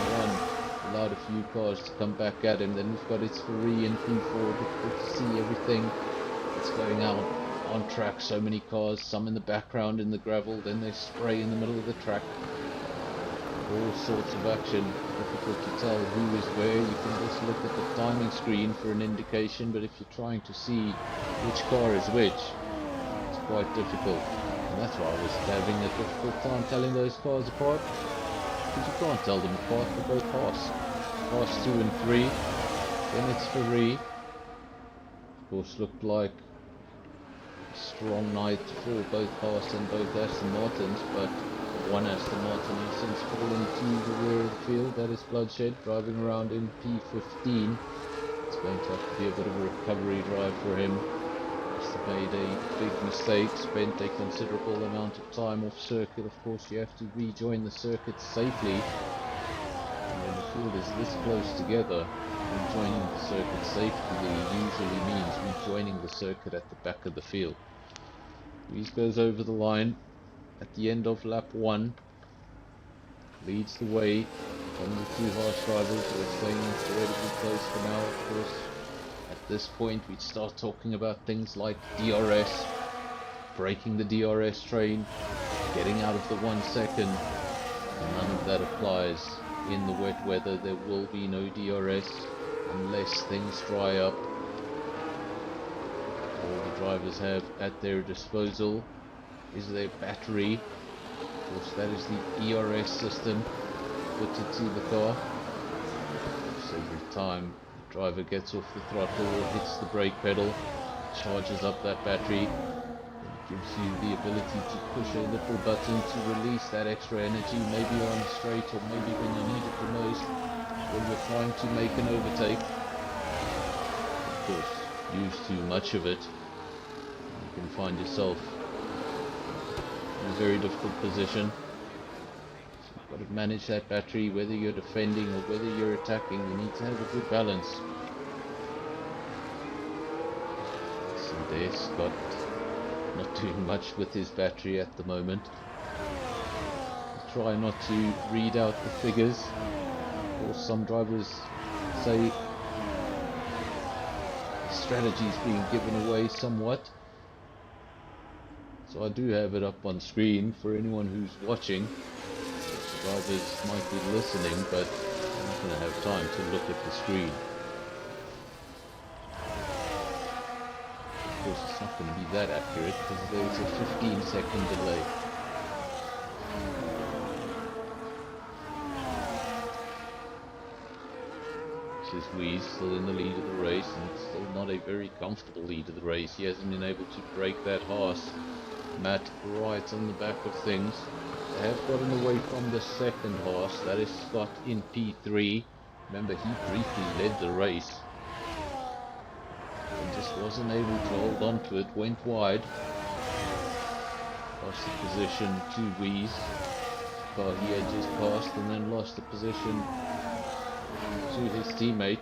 1. Allowed a few cars to come back at him. Then we've got its Ferrari in P4. Difficult to see everything that's going on track. So many cars, some in the background in the gravel, then they spray in the middle of the track. All sorts of action. Difficult to tell who is where. You can just look at the timing screen for an indication, but if you're trying to see which car is which, it's quite difficult. And that's why I was having a difficult time telling those cars apart, because you can't tell them apart. They both pass 2 and 3. Then it's Ferrari. Of course, looked like a strong night for both Haas and both Aston Martins, but one Aston Martin has since fallen to the rear of the field. That is Bloodshed, driving around in P15. It's going to have to be a bit of a recovery drive for him. He's made a big mistake, spent a considerable amount of time off circuit. Of course, you have to rejoin the circuit safely. And when the field is this close together, rejoining the circuit safely usually means rejoining the circuit at the back of the field. Reese goes over the line at the end of lap 1, leads the way from the 2 Haas drivers. We're staying incredibly close for now. Of course, at this point we'd start talking about things like DRS, breaking the DRS train, getting out of the 1 second. And none of that applies in the wet weather. There will be no DRS unless things dry up. All the drivers have at their disposal is their battery. Of course, that is the ERS system fitted to the car. So every time the driver gets off the throttle or hits the brake pedal, charges up that battery, and it gives you the ability to push a little button to release that extra energy, maybe on a straight or maybe when you need it the most, when you're trying to make an overtake. Of course, use too much of it, you can find yourself in a very difficult position. So you've got to manage that battery, whether you're defending or whether you're attacking. You need to have a good balance. So there, Scott not doing much with his battery at the moment. Try not to read out the figures. Of course, some drivers say the strategy is being given away somewhat. So I do have it up on screen for anyone who's watching. The drivers might be listening, but I'm not going to have time to look at the screen. Of course, it's not going to be that accurate because there's a 15-second delay. This is Wheeze still in the lead of the race, and still not a very comfortable lead of the race. He hasn't been able to break that Haas. Matt right on the back of things. They have gotten away from the second Haas, that is Scott in P3. Remember, he briefly led the race and just wasn't able to hold on to it, went wide. Lost the position to Wheeze. Car he had just passed, and then lost the position to his teammate.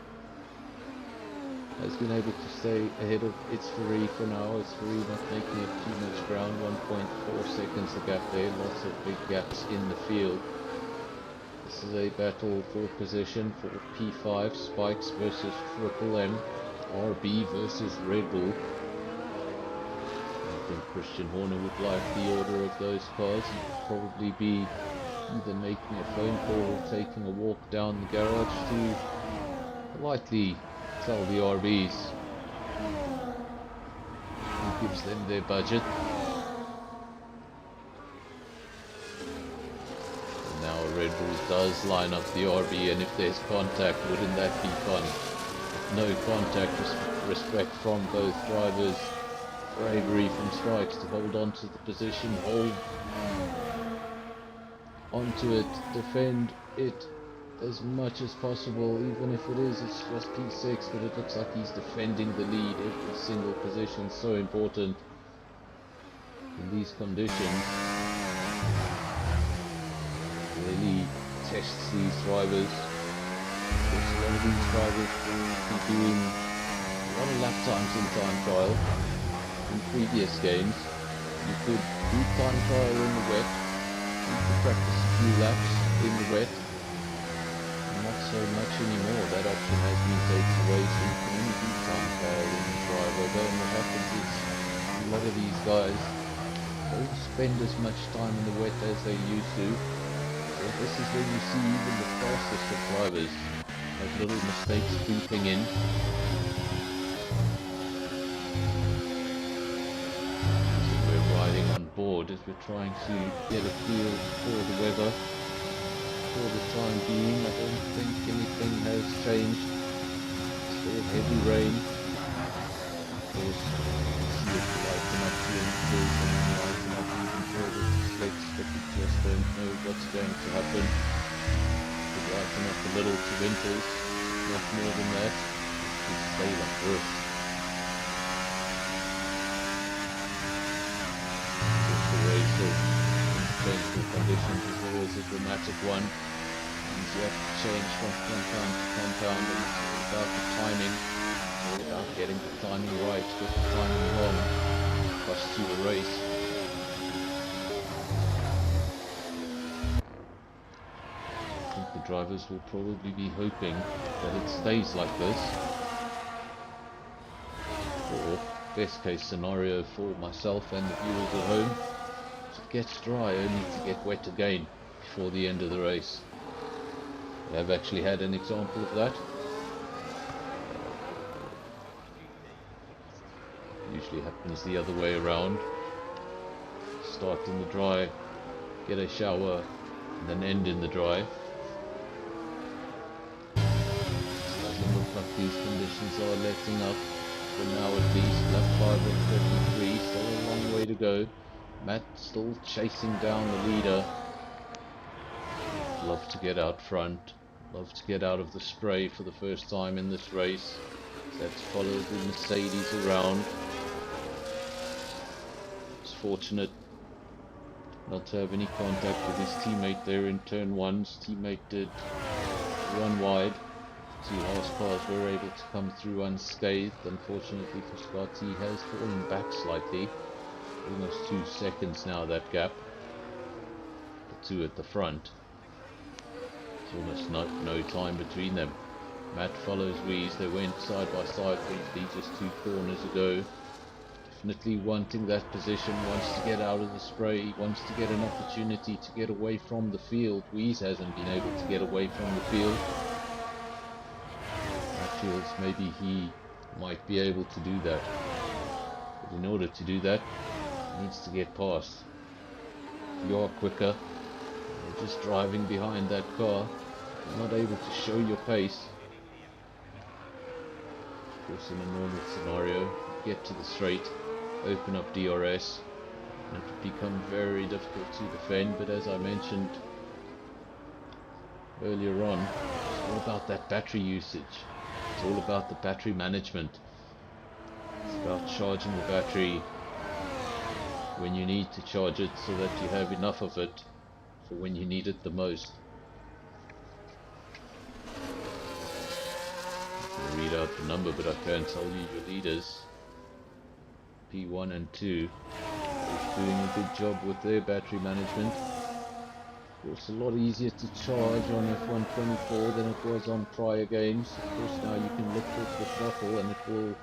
Has been able to stay ahead of its Ferrari for now. It's Ferrari not making it too much ground. 1.4 seconds the gap there. Lots of big gaps in the field. This is a battle for position for P5. Spikes versus Triple M. RB versus Red Bull. I think Christian Horner would like the order of those cars. He'd probably be either making a phone call or taking a walk down the garage to politely tell the RBs who gives them their budget. Who does line up the RB, and if there's contact, wouldn't that be fun? No contact, respect from both drivers, bravery from strikes to hold on to the position, hold onto it, defend it as much as possible, even if it's just P6, but it looks like he's defending the lead. Every single position so important in these conditions. Really tests these drivers. Because a lot of these drivers will be doing a lot of lap times in time trial. In previous games, you could do time trial in the wet, you could practice a few laps in the wet. Not so much anymore. That option has been taken away, so you can only do time trial in the drive. Although what happens is a lot of these guys don't spend as much time in the wet as they used to. But this is where you see even the fastest of drivers have little mistakes creeping in. So we're riding on board as we're trying to get a feel for the weather. For the time being, I don't think anything has changed. Still heavy rain. Of course, see it lighten up to inches and then lighten up even further to slicks, but we just don't know what's going to happen. Could lighten up a little to winters, not more than that. It could stay like this. The race of changing conditions is always a dramatic one. You have to change from compound to compound, and it's all about the timing, all about getting the timing right, get the timing wrong, costs you the race. I think the drivers will probably be hoping that it stays like this, or best case scenario for myself and the viewers at home, it gets dry only to get wet again before the end of the race. I've actually had an example of that. Usually happens the other way around. Start in the dry, get a shower, and then end in the dry. It doesn't look like these conditions are letting up for now at least. Lap 5 of 33, still a long way to go. Matt still chasing down the leader. Love to get out front, love to get out of the spray for the first time in this race. Let's follow the Mercedes around. It's fortunate not to have any contact with his teammate there in turn 1. His teammate did run wide. The two last cars were able to come through unscathed. Unfortunately for Scott, he has fallen back slightly. Almost 2 seconds now, that gap. The two at the front. There's almost no time between them. Matt follows Weeze. They went side by side briefly just 2 corners ago. Definitely wanting that position, wants to get out of the spray, wants to get an opportunity to get away from the field. Weeze hasn't been able to get away from the field. Matt feels maybe he might be able to do that. But in order to do that, he needs to get past. If you are quicker, you're just driving behind that car, you're not able to show your pace. Of course, in a normal scenario, you get to the straight, open up DRS, and it would become very difficult to defend. But as I mentioned earlier on, it's all about that battery usage. It's all about the battery management. It's about charging the battery when you need to charge it so that you have enough of it for when you need it the most. I can read out the number, but I can't tell you your leaders. P1 and 2 is doing a good job with their battery management. Of course, a lot easier to charge on F124 than it was on prior games. Of course, now you can lift off the throttle and it will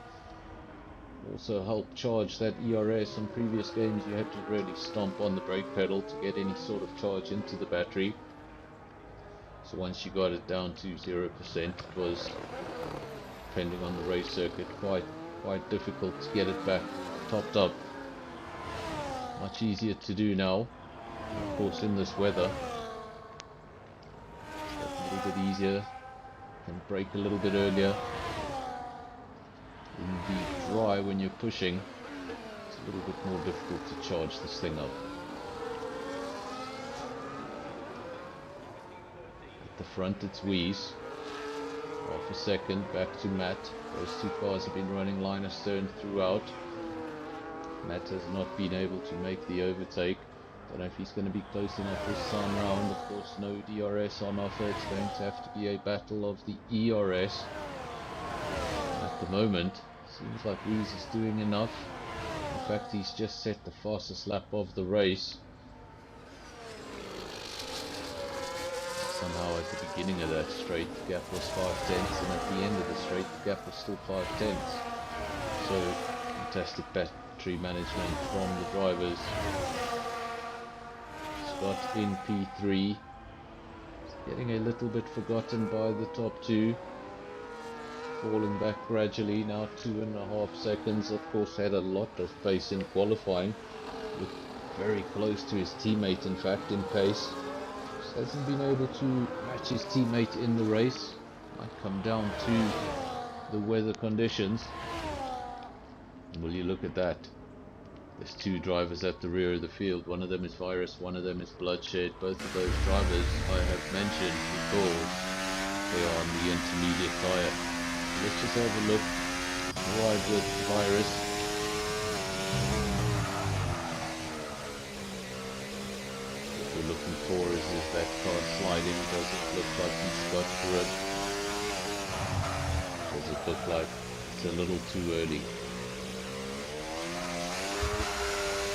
also help charge that ERS. On previous games you had to really stomp on the brake pedal to get any sort of charge into the battery. So once you got it down to 0%, it was, depending on the race circuit, quite difficult to get it back topped up. Much easier to do now, of course, in this weather. little bit easier, can brake a little bit earlier. In the dry, when you're pushing, it's a little bit more difficult to charge this thing up. At the front it's Wheeze. Half a second, back to Matt. Those two cars have been running line astern throughout. Matt has not been able to make the overtake. Don't know if he's going to be close enough this time round. Of course, no DRS on offer. It's going to have to be a battle of the ERS. At the moment, seems like Wheeze is doing enough. In fact, he's just set the fastest lap of the race. Somehow at the beginning of that straight, the gap was 5 tenths, and at the end of the straight, the gap was still 5 tenths. So, fantastic battery management from the drivers. Scott in P3, getting a little bit forgotten by the top two, falling back gradually, now 2.5 seconds. Of course, had a lot of pace in qualifying, looked very close to his teammate, in fact, in pace. Just hasn't been able to match his teammate in the race. Might come down to the weather conditions. And will you look at that? There's two drivers at the rear of the field. One of them is Virus, one of them is Bloodshed. Both of those drivers I have mentioned because they are on the intermediate tyre. Let's just have a look. Ride with Virus. What we're looking for is that car sliding. Does it look like he's got grip? Does it look like it's a little too early?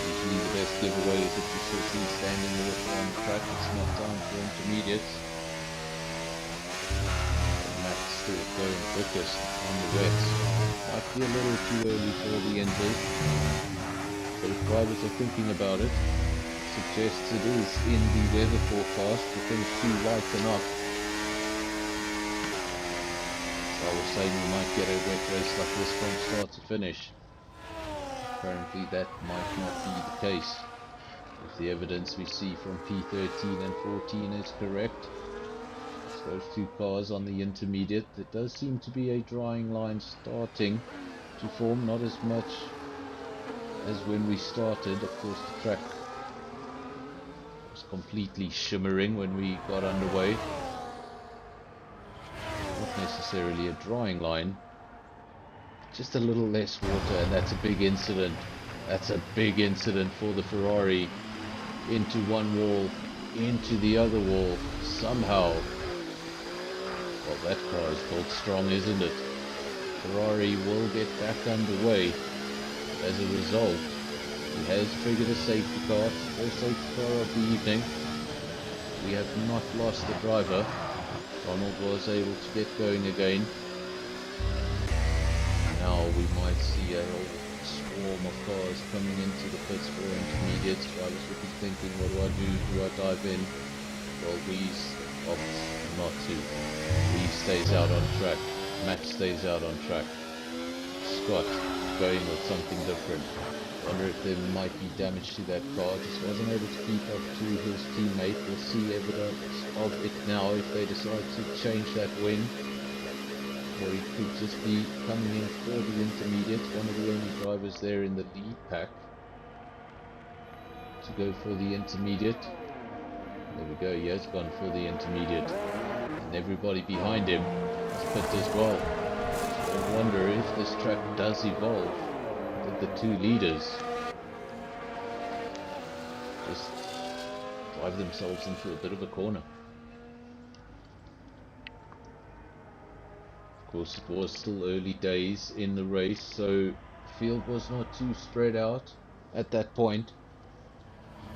Usually the best giveaway is if you still see standing with it on the track. It's not time for intermediates. And Matt's still going quickest on the wets. Might be a little too early for the inters. But if drivers are thinking about it, suggests it is in the weather forecast for things to lighten up. So I was saying we might get a wet race like this from start to finish. Apparently that might not be the case. If the evidence we see from P13 and 14 is correct, it's those two cars on the intermediate. There does seem to be a drying line starting to form, not as much as when we started. Of course the track was completely shimmering when we got underway. Not necessarily a drying line, just a little less water, and that's a big incident. That's a big incident for the Ferrari. Into one wall, into the other wall, somehow. Well, that car is built strong, isn't it? Ferrari will get back underway. As a result, he has triggered a safety car, first safety car of the evening. We have not lost the driver. Donald was able to get going again. Now we might see a whole swarm of cars coming into the pits for intermediates. Drivers would be thinking, what do I do? Do I dive in? Well, Wheeze opts not to. Wheeze stays out on track. Matt stays out on track. Scott going with something different. Wonder if there might be damage to that car. Just wasn't able to keep up to his teammate. We'll see evidence of it now if they decide to change that wing. Or he could just be coming in for the intermediate, one of the only drivers there in the lead pack to go for the intermediate. There we go, he has gone for the intermediate, and everybody behind him has picked as well. So I wonder if this track does evolve, that the two leaders just drive themselves into a bit of a corner. Of course, it was still early days in the race, so the field was not too spread out at that point.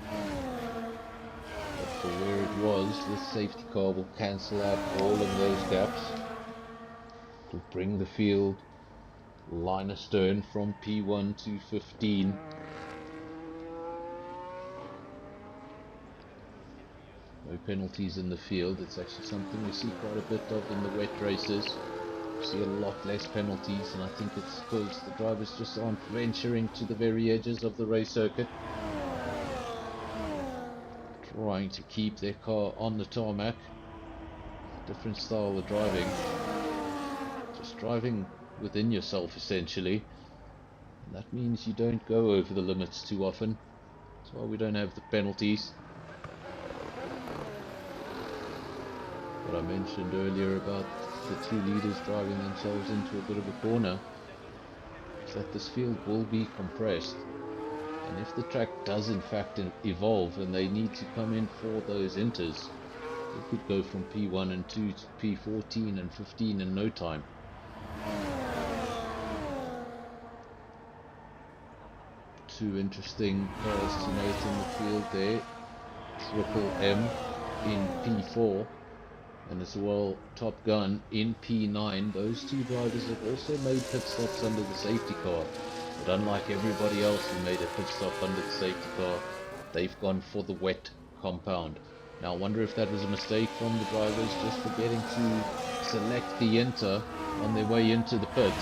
But for where it was, this safety car will cancel out all of those gaps to bring the field line astern from P1 to 15. No penalties in the field. It's actually something we see quite a bit of in the wet races. See a lot less penalties, and I think it's because the drivers just aren't venturing to the very edges of the race circuit, trying to keep their car on the tarmac. different style of driving. Just driving within yourself, essentially. And that means you don't go over the limits too often. That's why we don't have the penalties. What I mentioned earlier about the two leaders driving themselves into a bit of a corner is that this field will be compressed. And if the track does in fact evolve and they need to come in for those inters, they could go from P1 and 2 to P14 and 15 in no time. Two interesting cars to note in the field there. Triple M in P4 and as well Top Gun in P9. Those two drivers have also made pit stops under the safety car, but unlike everybody else who made a pit stop under the safety car, they've gone for the wet compound. Now I wonder if that was a mistake from the drivers, just forgetting to select the inter on their way into the pit,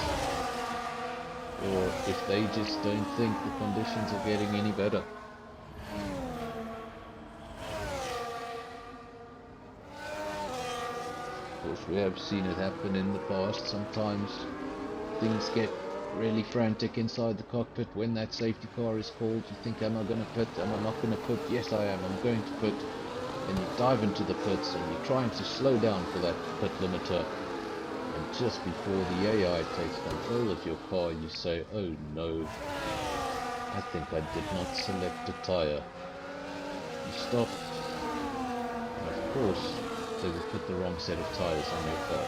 or if they just don't think the conditions are getting any better. Of course, we have seen it happen in the past. Sometimes things get really frantic inside the cockpit when that safety car is called. You think, am I going to pit? Am I not going to pit? Yes, I am. I'm going to pit. And you dive into the pits and you're trying to slow down for that pit limiter. And just before the AI takes control of your car, you say, oh no, I think I did not select a tire. You stop, and of course, they will put the wrong set of tires on your car.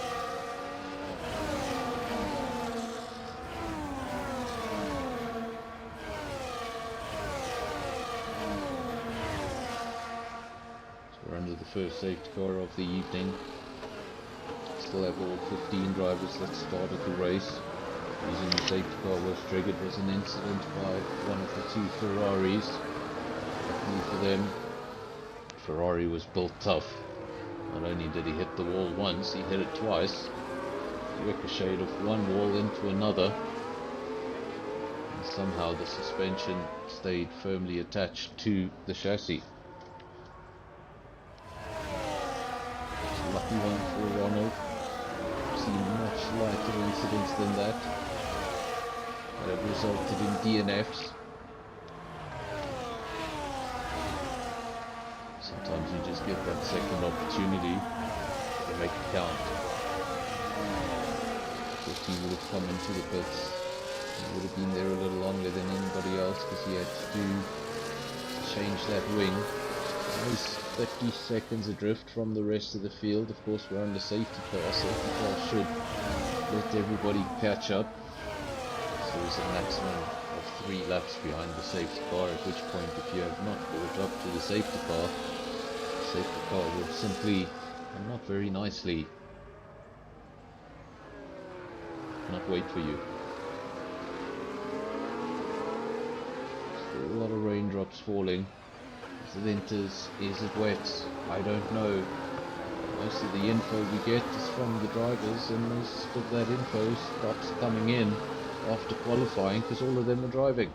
So we're under the first safety car of the evening. Still have all 15 drivers that started the race. Using the safety car was triggered was an incident by one of the two Ferraris. Luckily for them, Ferrari was built tough. Not only did he hit the wall once, he hit it twice. He ricocheted off one wall into another. And somehow the suspension stayed firmly attached to the chassis. It's a lucky one for Ronald. Seen much lighter incidents than that have resulted in DNFs. Sometimes you just get that second opportunity to make it count. Of course, he would have come into the pits. He would have been there a little longer than anybody else because he had to change that wing. He's 30 seconds adrift from the rest of the field. Of course, we're under safety car. Safety car should let everybody catch up. So there's a maximum of 3 laps behind the safety car, at which point, if you have not caught up to the safety car will simply, and not very nicely, not wait for you. Still a lot of raindrops falling. Is it winters? Is it wet? I don't know. Most of the info we get is from the drivers, and most of that info stops coming in after qualifying because all of them are driving.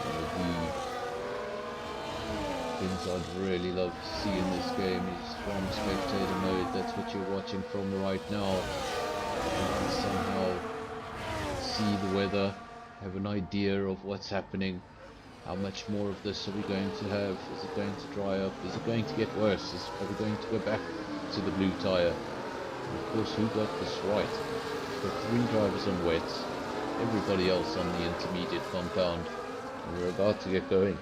One of the things I'd really love to see in this game is from spectator mode. That's what you're watching from right now. You can somehow see the weather, have an idea of what's happening. How much more of this are we going to have? Is it going to dry up? Is it going to get worse? Are we going to go back to the blue tyre? And of course, who got this right? We've got 3 drivers on wets, everybody else on the intermediate compound, and we're about to get going.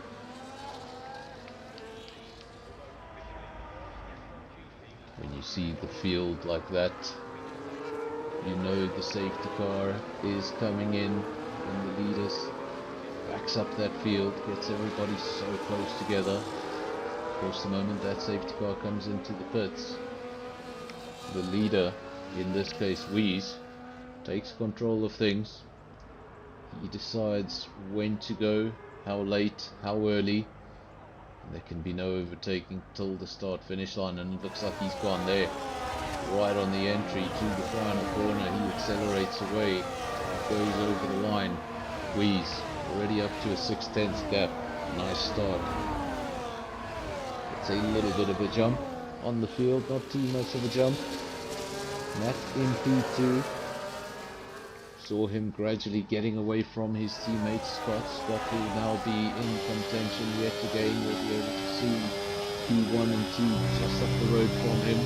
When you see the field like that, you know the safety car is coming in, and the leaders backs up that field, gets everybody so close together. Of course, the moment that safety car comes into the pits, the leader, in this case Wheeze, takes control of things. He decides when to go, how late, how early, and there can be no overtaking till the start finish line, and it looks like he's gone there. Right on the entry to the final corner, he accelerates away, goes over the line. Wheeze Already up to a 6/10 gap. Nice start. It's a little bit of a jump on the field, not too much of a jump. Matt in P2. Saw him gradually getting away from his teammate Scott. Scott will now be in contention yet again. We'll be able to see P1 and 2 just up the road from him.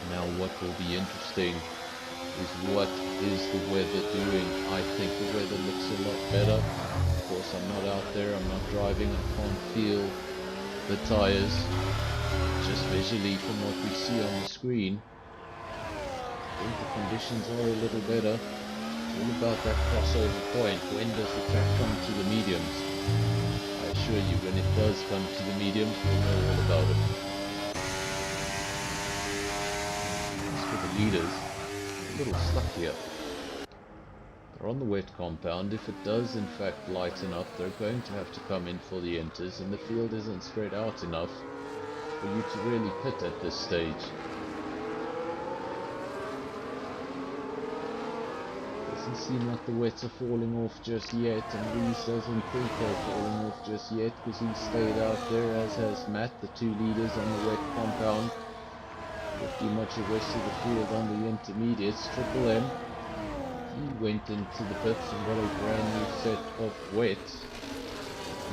And now what will be interesting is what is the weather doing. I think the weather looks a lot better. Of course, I'm not out there, I'm not driving, I can't feel the tires. Just visually from what we see on the screen, I think the conditions are a little better. It's all about that crossover point. When does the track come to the mediums? I assure you, when it does come to the mediums, we'll know all about it. As for the leaders, a little stuck here. They're on the wet compound. If it does in fact lighten up, they're going to have to come in for the enters, and the field isn't spread out enough for you to really pit at this stage. Doesn't seem like the wets are falling off just yet, and Reese doesn't think they're falling off just yet because he stayed out there, as has Matt, the two leaders on the wet compound. Pretty much the rest of the field on the intermediates. Triple M, he went into the pits and got a brand new set of wets.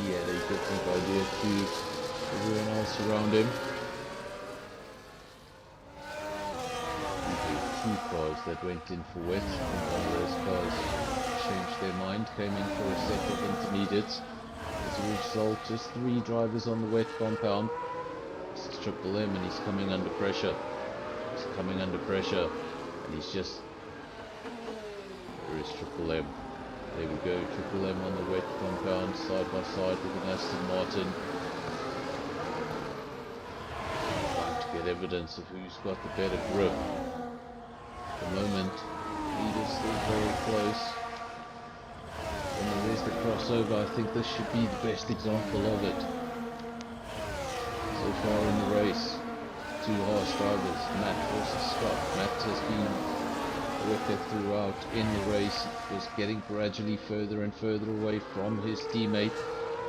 He had a different idea to everyone else around him. Two cars that went in for wet, and one of those cars changed their mind, came in for a set of intermediates. As a result, just 3 drivers on the wet compound. This is Triple M, and he's coming under pressure. He's coming under pressure, and he's just... There is Triple M. There we go, Triple M on the wet compound, side by side with an Aston Martin. Trying to get evidence of who's got the better grip. At the moment, leaders still very close. And there is the crossover. I think this should be the best example of it. So far in the race, 2 harsh drivers, Matt versus Scott. Matt has been wicked throughout in the race, was getting gradually further and further away from his teammate.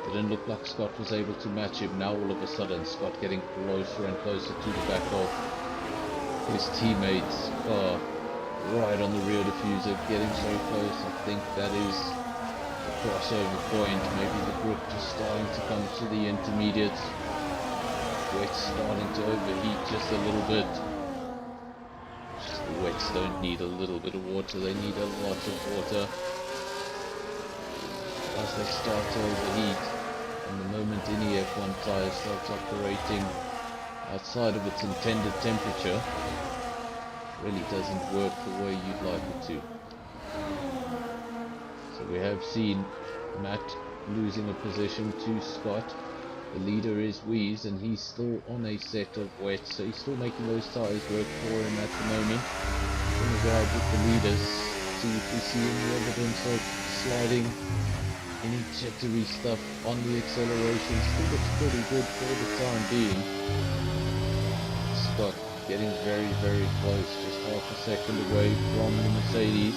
Didn't look like Scott was able to match him. Now all of a sudden Scott getting closer and closer to the back of his teammates' car, right on the rear diffuser, getting so close. I think that is the crossover point. Maybe the grip just starting to come to the intermediates. Wet's starting to overheat just a little bit. The wets don't need a little bit of water, they need a lot of water. As they start to overheat, and the moment any F1 tyre starts operating outside of its intended temperature, it really doesn't work the way you'd like it to. So we have seen Matt losing a position to Scott. The leader is Weeze, and he's still on a set of wets, so he's still making those tyres work for him at the moment. I'm going to go out with the leaders, see if we see any evidence of sliding, any jittery stuff on the acceleration. Still looks pretty good for the time being. Scott getting very, very close, just half a second away from the Mercedes.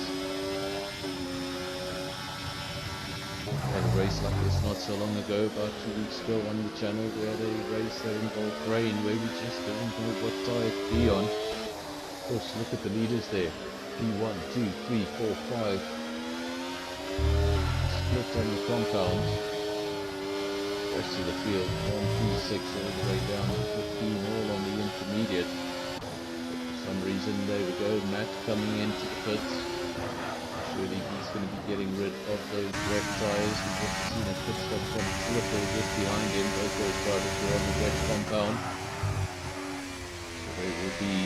Had a race like this not so long ago, about 2 weeks ago on the channel. We had a race that involved rain where we just didn't know what tyre to be on. Of course, look at the leaders there. P1, 2, 3, 4, 5. Split on the compound. Rest of the field, 1, 2, 6 all the way down to 15, all on the intermediate. But for some reason, there we go, Matt coming into the pits. Surely he's going to be getting rid of those wet tyres. We've just seen a pit stop from Triple just behind him. Both those drivers were on the wet compound. So they will be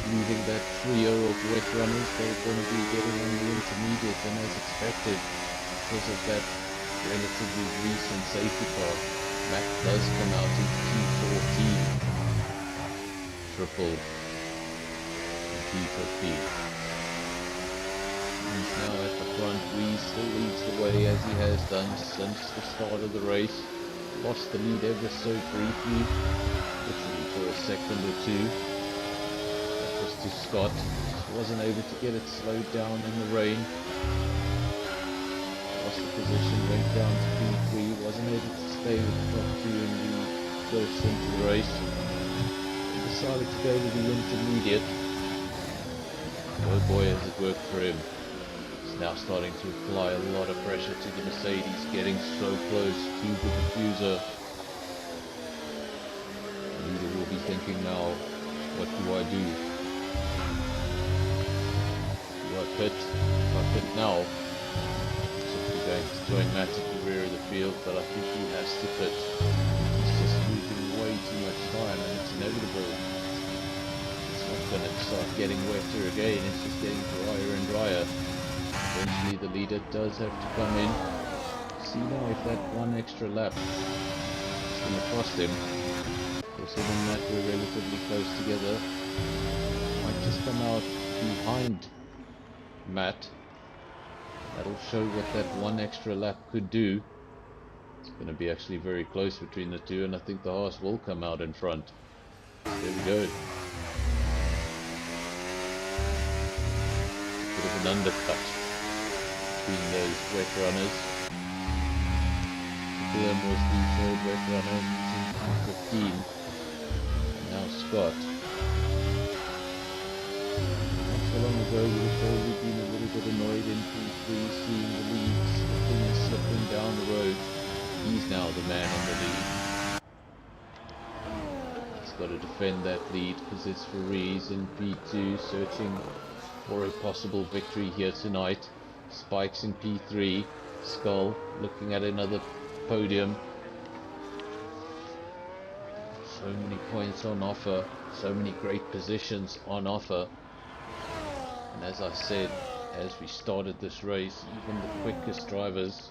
leaving that trio of wet runners. They're going to be getting on the intermediate, and as expected, because of that relatively recent safety car, Matt does come out in P14. Triple in P15. He's now at the front. Weeze still leads the way as he has done since the start of the race. Lost the lead ever so briefly, literally for a second or two. That was to Scott. wasn't able to get it slowed down in the rain. Lost the position, went down to P3, wasn't able to stay with the top two in the first into the race. And decided to go to the intermediate. Oh boy, has it worked for him. He's now starting to apply a lot of pressure to the Mercedes, getting so close to the diffuser. The leader will be thinking now, what do I do? Do I pit? If I pit now, simply going to join Matt at the rear of the field, but I think he has to pit. He's just losing way too much time, and it's inevitable. It's not going to start getting wetter again, it's just getting drier and drier. Eventually the leader does have to come in. See now if that one extra lap is going to cost him. Of course, him and Matt were relatively close together. Might just come out behind Matt. That'll show what that one extra lap could do. It's going to be actually very close between the two, and I think the Haas will come out in front. There we go. Bit of an undercut between those wet runners. Glenn was the third wet runner using P15. And now Scott. Not so long ago we were probably been a little bit annoyed in P3 seeing the lead slipping and slipping down the road. He's now the man on the lead. He's got to defend that lead because it's Farees in P2 searching for a possible victory here tonight. Spikes in P3. Skull looking at another podium. So many points on offer. So many great positions on offer. And as I said, as we started this race, even the quickest drivers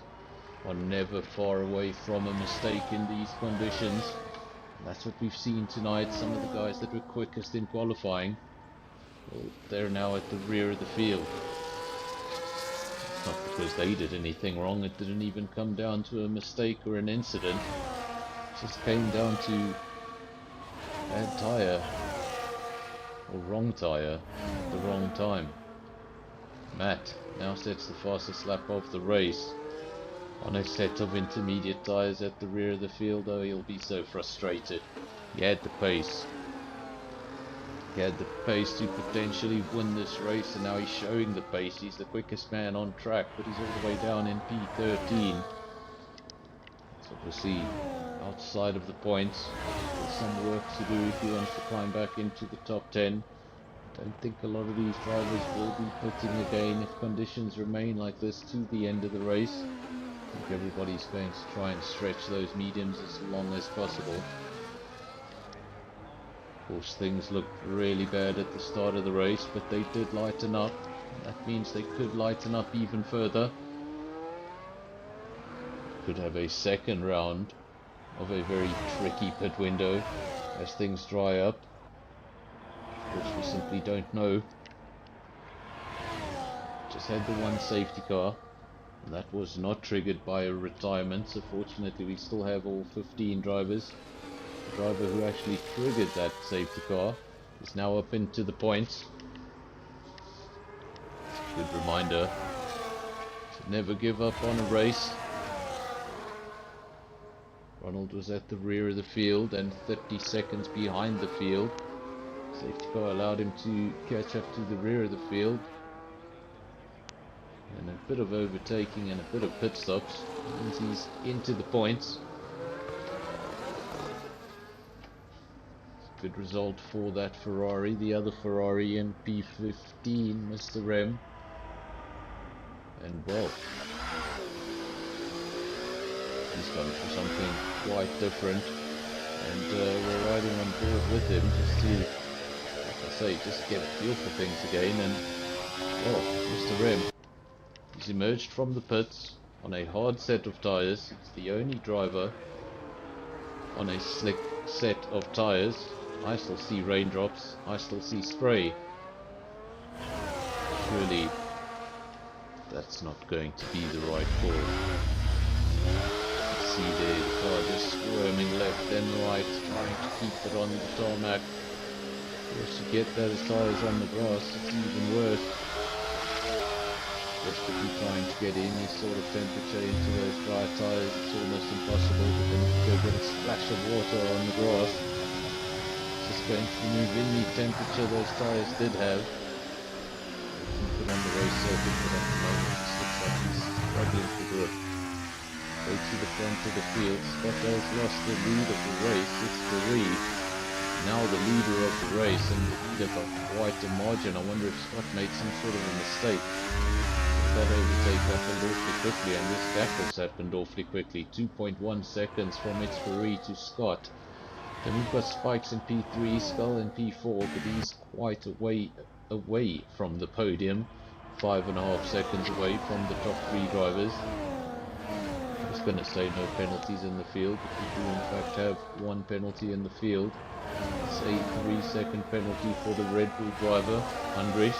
are never far away from a mistake in these conditions. And that's what we've seen tonight. Some of the guys that were quickest in qualifying, well, they're now at the rear of the field. It's not because they did anything wrong, it didn't even come down to a mistake or an incident. It just came down to bad tyre, or wrong tyre, at the wrong time. Matt now sets the fastest lap of the race on a set of intermediate tyres at the rear of the field. Oh, he'll be so frustrated. He had the pace. He had the pace to potentially win this race, and now he's showing the pace. He's the quickest man on track, but he's all the way down in P13. It's obviously outside of the points. There's some work to do if he wants to climb back into the top 10. I don't think a lot of these drivers will be pitting again if conditions remain like this to the end of the race. I think everybody's going to try and stretch those mediums as long as possible. Of course, things looked really bad at the start of the race, but they did lighten up. That means they could lighten up even further. Could have a second round of a very tricky pit window as things dry up. Of course, we simply don't know. Just had the one safety car, and that was not triggered by a retirement, so fortunately we still have all 15 drivers. The driver who actually triggered that safety car is now up into the points. It's a good reminder to never give up on a race. Ronald was at the rear of the field and 30 seconds behind the field. Safety car allowed him to catch up to the rear of the field. And a bit of overtaking and a bit of pit stops means he's into the points. Good result for that Ferrari. The other Ferrari in P15 missed the rim. And well, he's going for something quite different. And we're riding on board with him just to, like I say, just get a feel for things again. And well, missed the rim. He's emerged from the pits on a hard set of tyres. He's the only driver on a slick set of tyres. I still see raindrops, I still see spray. Surely that's not going to be the right call. You see there the car just squirming left and right, trying to keep it on the tarmac. Of course, you get those tyres on the grass, it's even worse. get any sort of temperature into those dry tyres, it's almost impossible. But then if you go get a splash of water on the grass, it's just going to remove any temperature those tyres did have. Keep it on the race circuit, but at the moment it looks like he's struggling for grip. Go to the front of the field. Scott has lost the lead of the race. It's Ferrari now the leader of the race, and the leader by quite a margin. I wonder if Scott made some sort of a mistake. That overtake happened awfully quickly, and this gap has happened awfully quickly. 2.1 seconds from its Ferrari to Scott. Then we've got Spikes in P3, Skull in P4, but he's quite away from the podium. 5.5 seconds away from the top 3 drivers. I was going to say no penalties in the field, but we do in fact have one penalty in the field. It's a 3-second penalty for the Red Bull driver, Andres.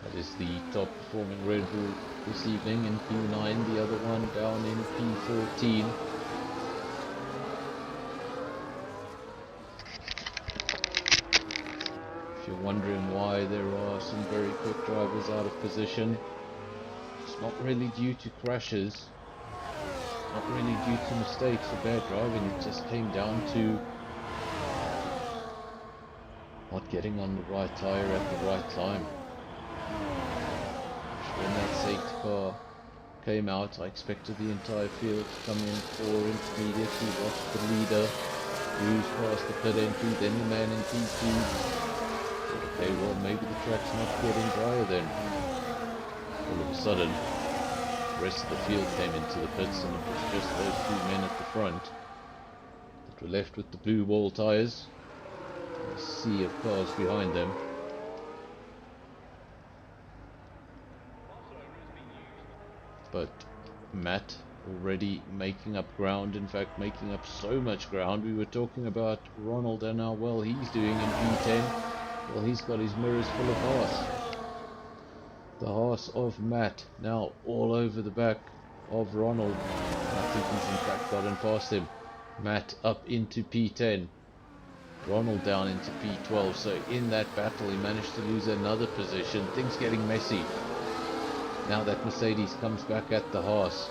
That is the top performing Red Bull this evening in P9, the other one down in P14. If you're wondering why there are some very quick drivers out of position, it's not really due to crashes, not really due to mistakes or bad driving. It just came down to not getting on the right tyre at the right time. When that safety car came out, I expected the entire field to come in for intermediate to watch the leader cruise past the pit entry, then the man in P2. Okay, well, maybe the track's not getting drier then. All of a sudden, the rest of the field came into the pits, and it was just those 2 men at the front that were left with the blue wall tyres, and a sea of cars behind them. But Matt already making up ground, in fact making up so much ground. We were talking about Ronald and how well he's doing in P10. Well, he's got his mirrors full of Haas. The Haas of Matt now all over the back of Ronald. I think he's in fact gotten past him. Matt up into P10. Ronald down into P12. So in that battle he managed to lose another position. Things getting messy. Now that Mercedes comes back at the Haas.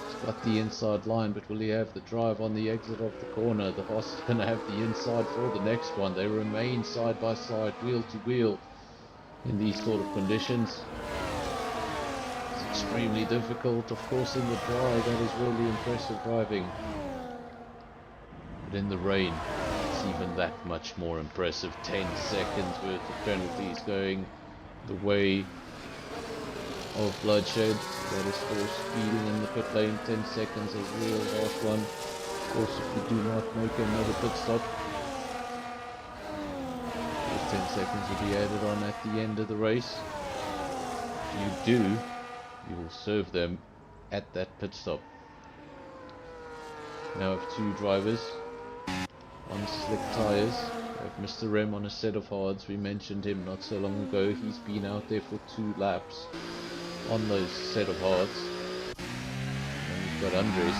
He's got the inside line, but will he have the drive on the exit of the corner? The Haas is going to have the inside for the next one. They remain side by side, wheel to wheel in these sort of conditions. It's extremely difficult. Of course in the dry that is really impressive driving. But in the rain it's even that much more impressive. 10 seconds worth of penalties going the way of bloodshed. That is for speeding in the pit lane. 10 seconds, a real harsh one. Of course, if you do not make another pit stop, those 10 seconds will be added on at the end of the race. If you do, you will serve them at that pit stop. Now have 2 drivers on slick tyres. We have Mr. Rem on a set of hards. We mentioned him not so long ago. He's been out there for 2 laps on those set of hards. And we've got Andres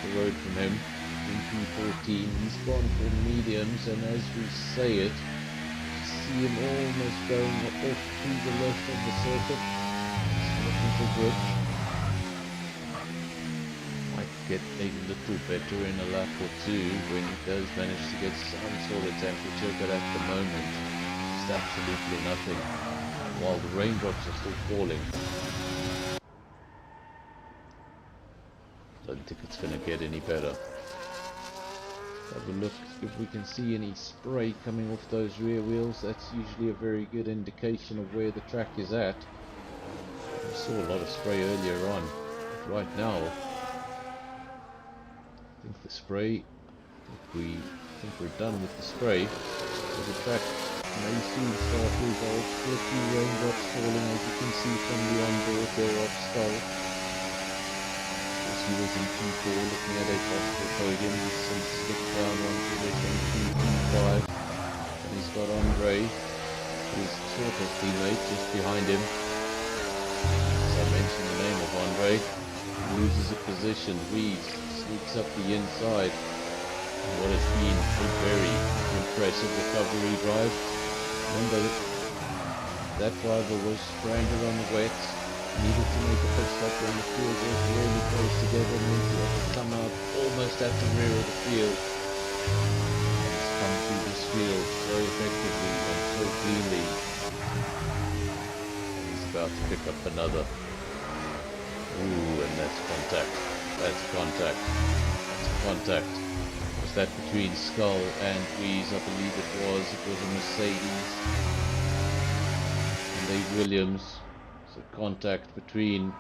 the road from him in P14. He's gone for mediums, and as we say it, see him almost going off to the left of the circuit. He's looking for grip. Might get a little better in a lap or 2 when he does manage to get some sort of temperature, but at the moment just absolutely nothing, while the raindrops are still falling. Don't think it's going to get any better. Have a look if we can see any spray coming off those rear wheels. That's usually a very good indication of where the track is at. We saw a lot of spray earlier on, but right now I think the spray, I think we're done with the spray. So the track may soon start to evolve. Still a few raindrops falling, as you can see from the onboard there of Skull. He was in P4 looking at a possible podium. He's since slipped down one position to P5. And he's got Andre, his sort of teammate, just behind him. As I mentioned the name of Andre, loses a position, weaves, sneaks up the inside. And what has been a very impressive recovery drive. Remember, That driver was stranded on the wets, needed to make a pit stop when the field was really close together, meant he had to come out almost at the rear of the field. He's come through this field so effectively and so cleanly. And he's about to pick up another. Ooh, and that's contact. That's contact. That's contact. Was that between Skull and Wheeze? I believe it was. It was a Mercedes and a Williams. So contact between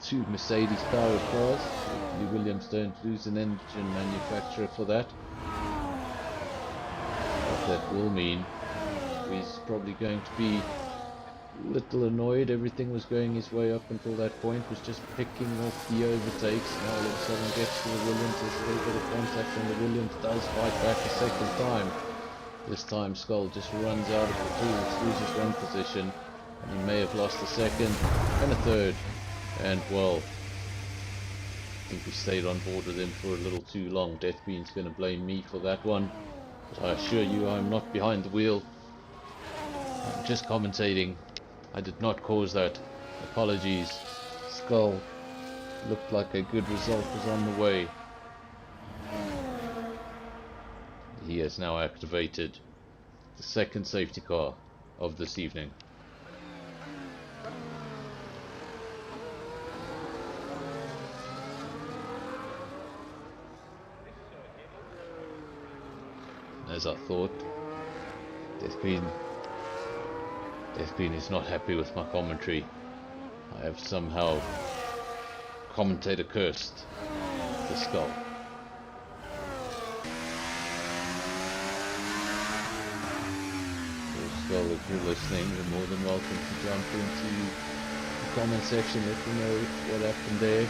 two Mercedes powered cars. Hopefully Williams don't lose an engine manufacturer for that. What that will mean, Wheeze probably going to be little annoyed. Everything was going his way up until that point, was just picking off the overtakes. Now all of a sudden gets to the Williams, there's a little bit of contact, and the Williams does fight back a second time. This time Skull just runs out of the tools, loses one position, and he may have lost a second and a third. And well, I think we stayed on board with him for a little too long. Deathbeam's going to blame me for that one, but I assure you I'm not behind the wheel. I'm just commentating. I did not cause that. Apologies. Skull looked like a good result was on the way. He has now activated the second safety car of this evening. As I thought, Deathbeam is not happy with my commentary. I have somehow commentator cursed the Skull. So Skull, if you're listening, you're more than welcome to jump into the comment section. Let me know what happened there. Of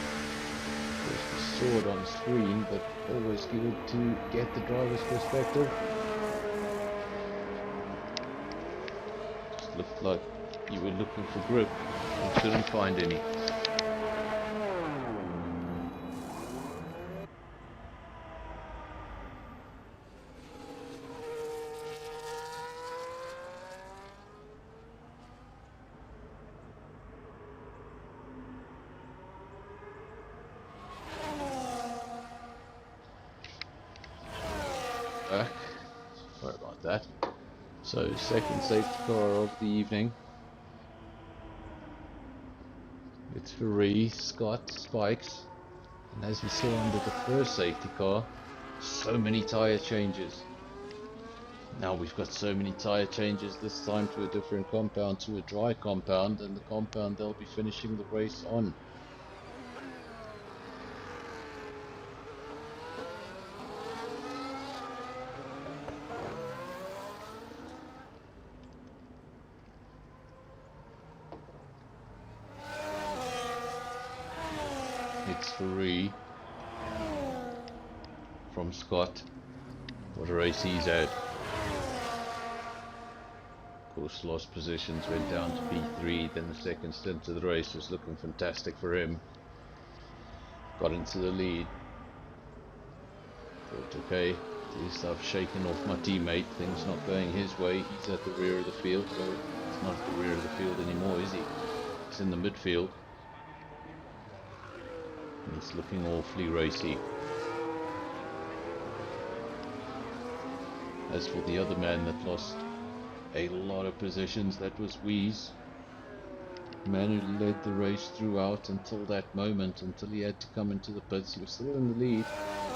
course, we saw it on screen, but always good to get the driver's perspective. Just looked like you were looking for grip and couldn't find any. Back. Sorry about that. So, second safety car of the evening. It's Ferrari, Scott, Spikes, and as we saw under the first safety car, so many tyre changes. Now we've got so many tyre changes, this time to a different compound, to a dry compound, and the compound they'll be finishing the race on. It's Ferrari from Scott. What a race he's had. Of course, lost positions, went down to P3, then the second stint of the race was looking fantastic for him. Got into the lead. Thought, okay, at least I've shaken off my teammate, things not going his way. He's at the rear of the field, so he's not at the rear of the field anymore, is he? He's in the midfield. He's looking awfully racy. As for the other man that lost a lot of positions, that was Wheeze. The man who led the race throughout until that moment, until he had to come into the pits. He was still in the lead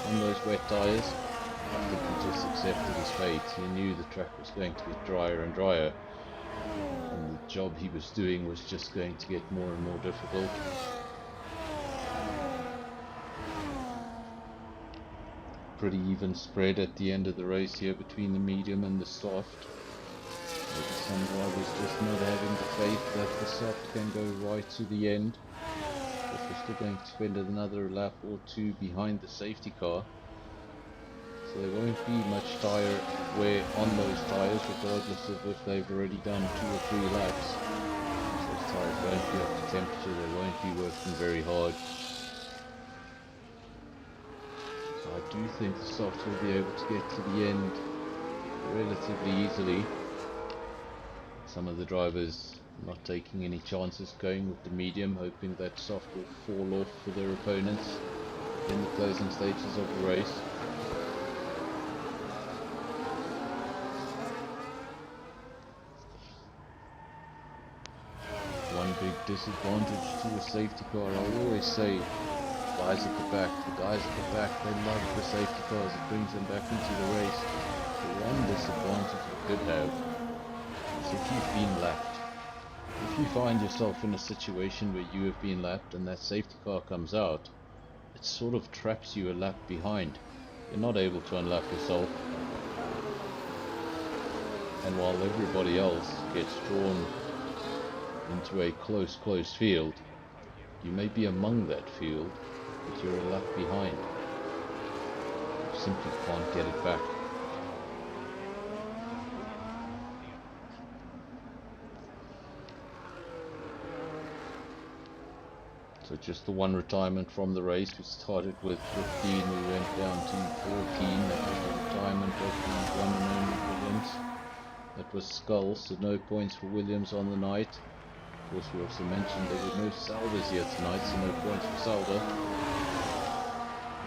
on those wet tyres. I think he just accepted his fate. He knew the track was going to get drier and drier, and the job he was doing was just going to get more and more difficult. Pretty even spread at the end of the race here between the medium and the soft. Maybe some drivers just not having the faith that the soft can go right to the end. But we're still going to spend another lap or two behind the safety car. So there won't be much tyre wear on those tyres, regardless of if they've already done 2 or 3 laps. Those tyres won't be up to temperature, they won't be working very hard. I do think the softs will be able to get to the end relatively easily. Some of the drivers not taking any chances, going with the medium, hoping that soft will fall off for their opponents in the closing stages of the race. One big disadvantage to a safety car, I'll always say, guys at the back, they love the safety cars, it brings them back into the race. The one disadvantage you could have is if you've been lapped. If you find yourself in a situation where you have been lapped and that safety car comes out, it sort of traps you a lap behind. You're not able to unlap yourself, and while everybody else gets drawn into a close field, you may be among that field, but you're a lap behind. You simply can't get it back. So just the one retirement from the race. We started with 15, we went down to 14. That was the retirement of the one and only Williams. That was Skull, so no points for Williams on the night. Of course, we also mentioned there were no Salvas here tonight, so no points for Salva.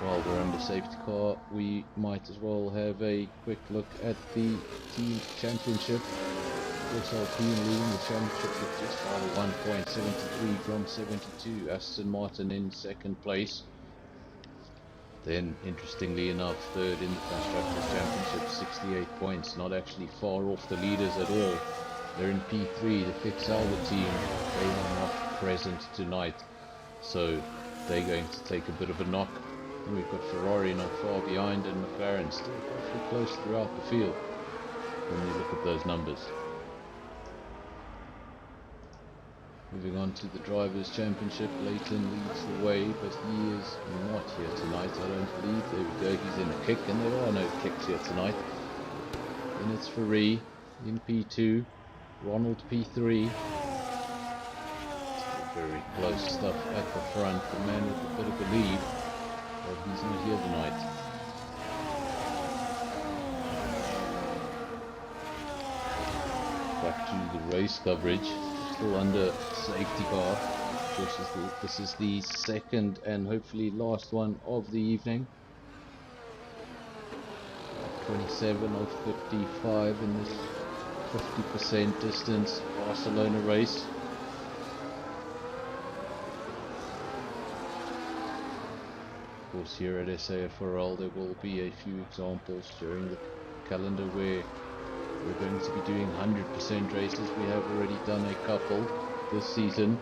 While we're under safety car, we might as well have a quick look at the team championship. Of course, Alpine leading the championship with just over 1 point, 73 from 72. Aston Martin in second place. Then, interestingly enough, third in the Constructors' Championship, 68 points. Not actually far off the leaders at all. They're in P3, the Fix Albert team. They are not present tonight, so they're going to take a bit of a knock. And we've got Ferrari not far behind, and McLaren still awfully close throughout the field when you look at those numbers. Moving on to the Drivers' Championship, Leighton leads the way, but he is not here tonight, I don't believe. There we go, he's in a kick, and there are no kicks here tonight. Then it's Ferrari in P2, Ronald P3. Still very close stuff at the front, the man with a bit of a lead, but he's not here tonight. Back to the race coverage. Still under safety car. Of course, this is the second and hopefully last one of the evening. 27 of 55 in this 50% distance Barcelona race. Of course, here at SAFRL there will be a few examples during the calendar where we're going to be doing 100% races. We have already done a couple this season.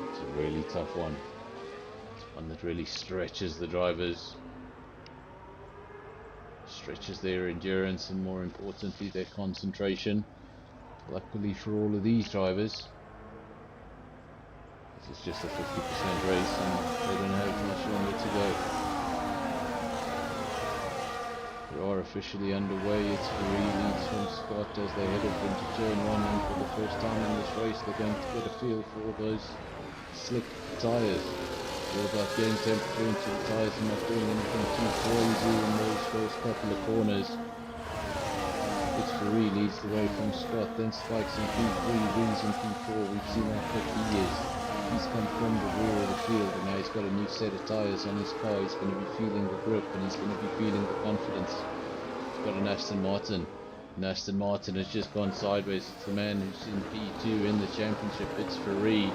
It's a really tough one. It's one that really stretches the drivers, stretches their endurance, and more importantly their concentration. Luckily for all of these drivers, this is just a 50% race and they don't have much longer to go. We are officially underway. It's Ferrari leads from Scott as they head up into turn 1, and for the first time in this race they're going to get a feel for all those slick tyres. It's all about getting temperature into the tyres and not doing anything too crazy in those first couple of corners. It's Ferrari leads the way from Scott, then spikes in P3, wins in P4. We've seen that for years. He's come from the rear of the field and now he's got a new set of tyres on his car. He's going to be feeling the grip and he's going to be feeling the confidence. He's got an Aston Martin. And Aston Martin has just gone sideways. It's the man who's in P2 in the championship. It's Ferrari.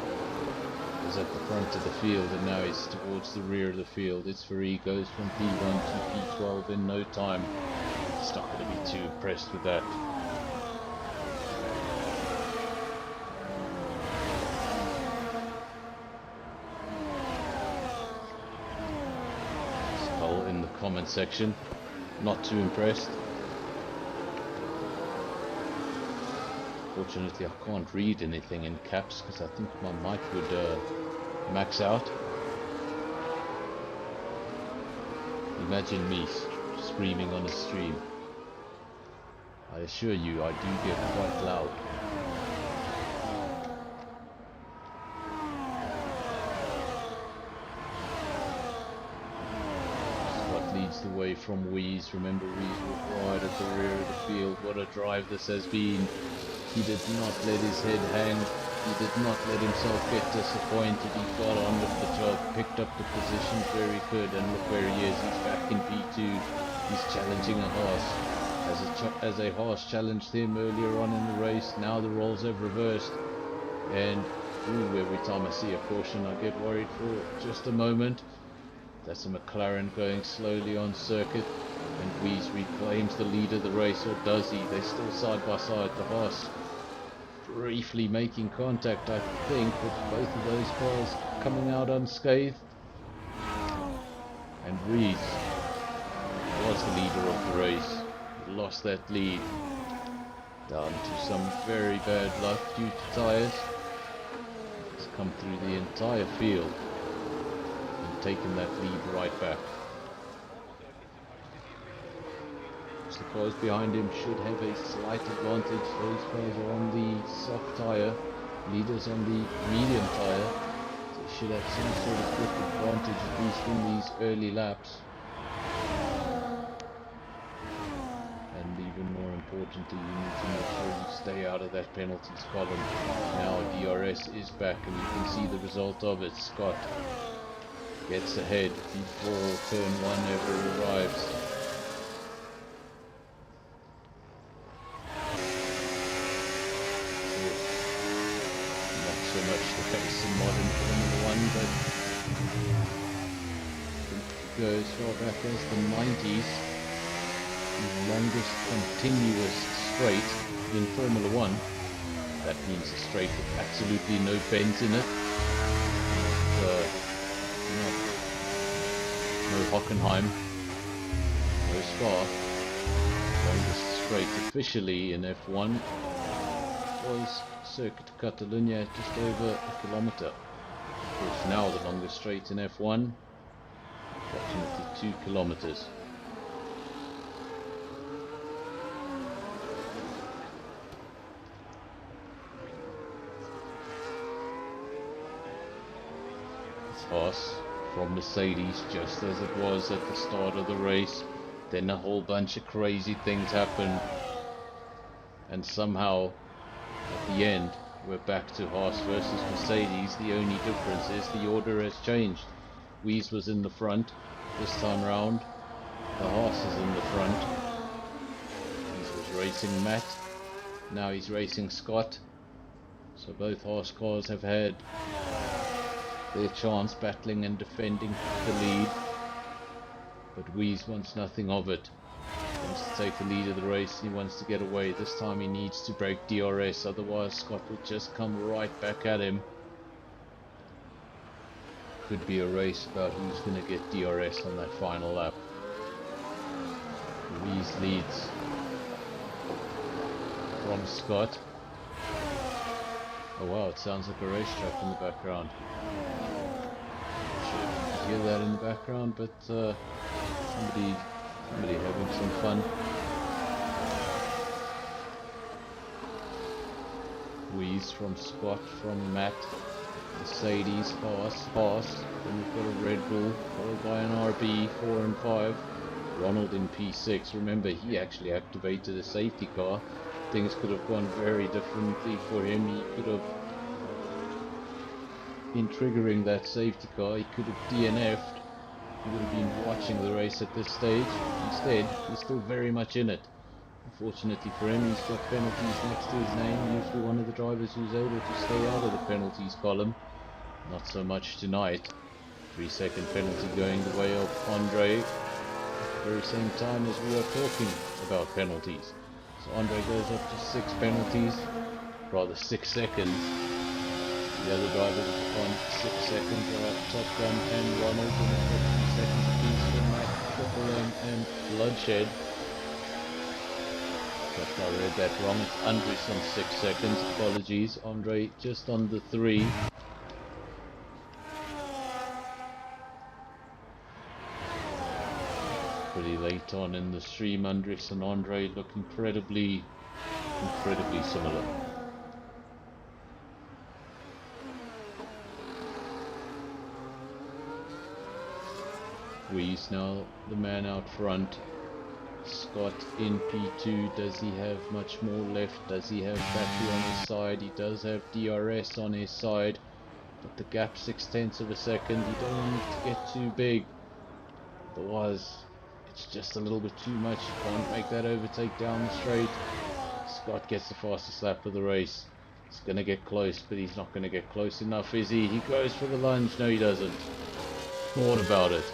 He's at the front of the field and now he's towards the rear of the field. It's Ferrari, goes from P1 to P12 in no time. He's not going to be too impressed with that. In the comment section, not too impressed. Fortunately I can't read anything in caps because I think my mic would max out. Imagine me screaming on a stream. I assure you I do get quite loud. Leads the way from Wees. Remember, Wees was right at the rear of the field. What a drive this has been. He did not let his head hang. He did not let himself get disappointed. He got on with the job, picked up the positions where he could, and look where he is. He's back in P2. He's challenging a horse. As a horse challenged him earlier on in the race, now the roles have reversed. And every time I see a caution, I get worried for just a moment. That's a McLaren going slowly on circuit, and Wees reclaims the lead of the race, or does he? They're still side by side. The horse briefly making contact, I think, with both of those cars coming out unscathed. And Wees was the leader of the race. He lost that lead down to some very bad luck due to tyres. He's come through the entire field and taken that lead right back. The cars behind him should have a slight advantage. Those cars are on the soft tyre, leaders on the medium tyre, so they should have some sort of quick advantage, at least in these early laps. And even more importantly, you need to make sure you stay out of that penalties column. Now DRS is back, and you can see the result of it. Scott gets ahead before turn 1 ever arrives. So much the case in modern Formula 1, but it goes far back as the 90s. The longest continuous straight in Formula 1. That means a straight with absolutely no bends in it. No Hockenheim, no Spa. Longest straight officially in F1 was Circuit Catalunya, just over a kilometre. Of course, now the longest straight in F1, approximately 2 kilometres. It's Haas from Mercedes, just as it was at the start of the race. Then a whole bunch of crazy things happened, and somehow at the end, we're back to Haas versus Mercedes. The only difference is the order has changed. Wees was in the front this time round. The Haas is in the front. Wees was racing Matt. Now he's racing Scott. So both Haas cars have had their chance battling and defending the lead. But Wees wants nothing of it. He wants to take the lead of the race. He wants to get away. This time he needs to break DRS, otherwise Scott will just come right back at him. Could be a race about who's going to get DRS on that final lap. Wees leads from Scott. Oh wow, it sounds like a racetrack in the background. Should hear that in the background, but somebody having some fun. Wees from Scott, from Matt, Mercedes, Haas. Then we've got a Red Bull, followed by an RB, 4 and 5. Ronald in P6. Remember, he actually activated a safety car. Things could have gone very differently for him. He could have, in triggering that safety car, he could have DNF'd. He would have been watching the race at this stage. Instead, he's still very much in it. Unfortunately for him, he's got penalties next to his name. Usually one of the drivers who's able to stay out of the penalties column. Not so much tonight. 3-second penalty going the way of Andre. At the very same time as we are talking about penalties. So Andre goes up to 6 penalties, rather 6 seconds. The other drivers on 6 seconds are Top Gun and Ronald, and 2 seconds apiece for Matt, Triple M and Bloodshed. But I read that wrong. It's Andres on 6 seconds. Apologies. Andre just on the 3. Pretty late on in the stream. Andres and Andre look incredibly similar. We's now the man out front. Scott in P2. Does he have much more left? Does he have battery on his side? He does have DRS on his side, but the gap 6/10 of a second. You don't want it to get too big, otherwise it's just a little bit too much. You can't make that overtake down the straight. Scott gets the fastest lap of the race. He's going to get close, but he's not going to get close enough, is he? He goes for the lunge. No, he doesn't. Thought about it,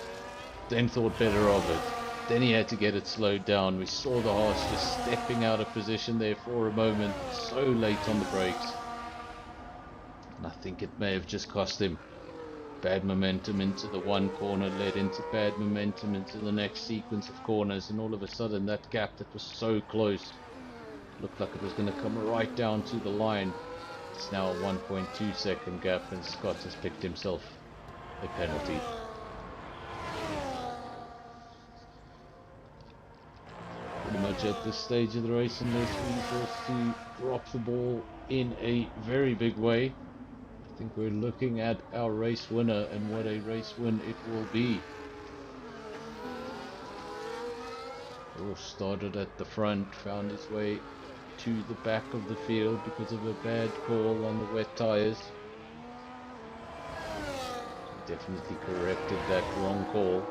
then thought better of it. Then he had to get it slowed down. We saw the horse just stepping out of position there for a moment, so late on the brakes. And I think it may have just cost him. Bad momentum into the one corner led into bad momentum into the next sequence of corners, and all of a sudden that gap that was so close looked like it was going to come right down to the line. It's now a 1.2 second gap, and Scott has picked himself a penalty. Pretty much at this stage of the race, unless we forced to drop the ball in a very big way, I think we're looking at our race winner, and what a race win it will be. Ross started at the front, found his way to the back of the field because of a bad call on the wet tyres. He definitely corrected that wrong call.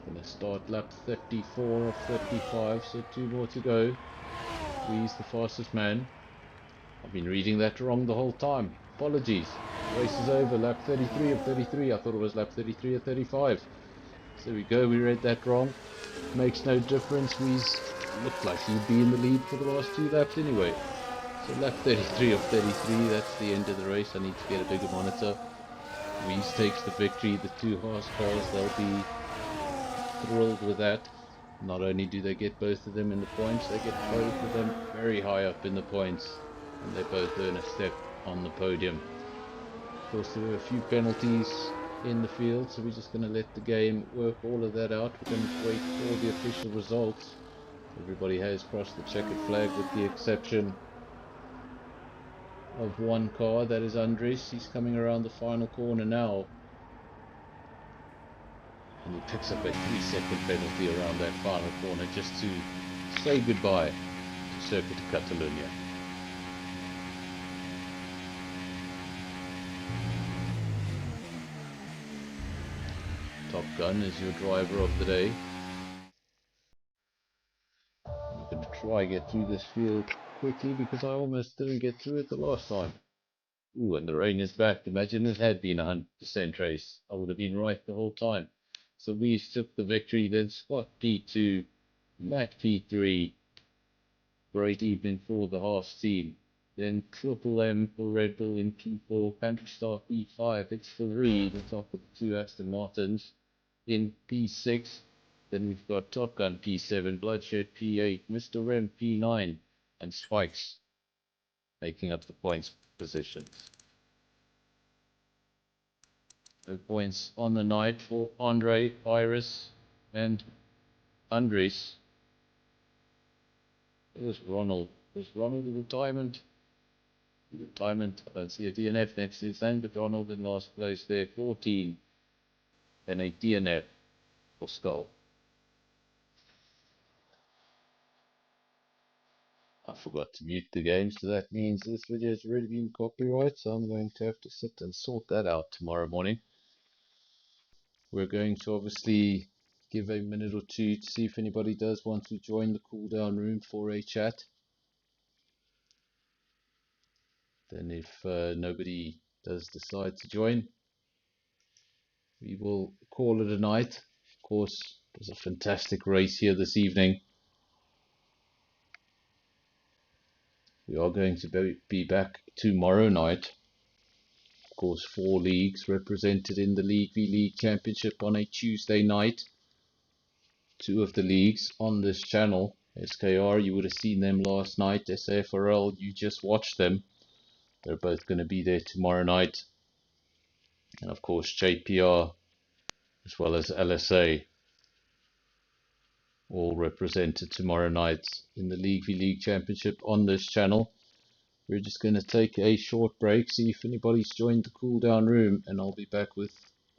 Going to start lap 34 of 35, so 2 more to go. We's the fastest man. I've been reading that wrong the whole time. Apologies. Race is over. Lap 33 of 33. I thought it was lap 33 of 35. So there we go. We read that wrong. Makes no difference. We's looked like he'd be in the lead for the last 2 laps anyway. So lap 33 of 33. That's the end of the race. I need to get a bigger monitor. We's takes the victory. The 2 horse cars, they'll be thrilled with that. Not only do they get both of them in the points, they get both of them very high up in the points, and they both earn a step on the podium. Of course, there were a few penalties in the field, so we're just going to let the game work all of that out. We're going to wait for the official results. Everybody has crossed the checkered flag with the exception of one car, that is Andres. He's coming around the final corner now, and he picks up a 3-second penalty around that final corner just to say goodbye to Circuit de Catalunya. Top Gun is your driver of the day. I'm going to try get through this field quickly because I almost didn't get through it the last time. Ooh, and the rain is back. Imagine it had been a 100% race. I would have been right the whole time. So we took the victory, then Scott P2, Matt P3. Great evening for the Haas team. Then Triple M for Red Bull in P4, Country Star P5, it's for Reed, on top of the 2 Aston Martins in P6. Then we've got Top Gun P7, Bloodshed P8, Mr. Rem P9, and Spikes making up the points positions. No points on the night for Andre, Iris, and Andres. There's Ronald. There's Ronald in retirement. Retirement. I don't see a DNF next to his name, but Ronald in last place there, 14. Then a DNF for Skull. I forgot to mute the game, so that means this video has already been copyrighted, so I'm going to have to sit and sort that out tomorrow morning. We're going to obviously give a minute or two to see if anybody does want to join the cool down room for a chat. Then if nobody does decide to join, we will call it a night. Of course, there's a fantastic race here this evening. We are going to be back tomorrow night. Of course, 4 leagues represented in the League v League Championship on a Tuesday night. 2 of the leagues on this channel. SKR, you would have seen them last night. SAFRL, you just watched them. They're both going to be there tomorrow night. And of course, JPR as well as LSA, all represented tomorrow night in the League v League Championship on this channel. We're just going to take a short break, see if anybody's joined the cool down room, and I'll be back with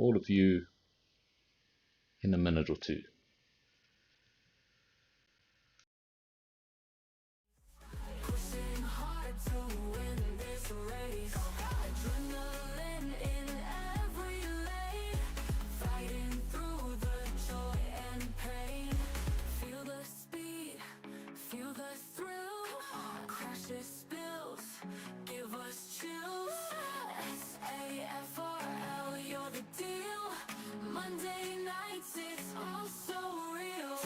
all of you in a minute or two. Pushing hard to win this race. Adrenaline in every lane. Fighting through the joy and pain. Feel the speed, feel the thrill. Crashes, spills, give us chills. SAFRL, you're the deal. Monday nights, it's all so real.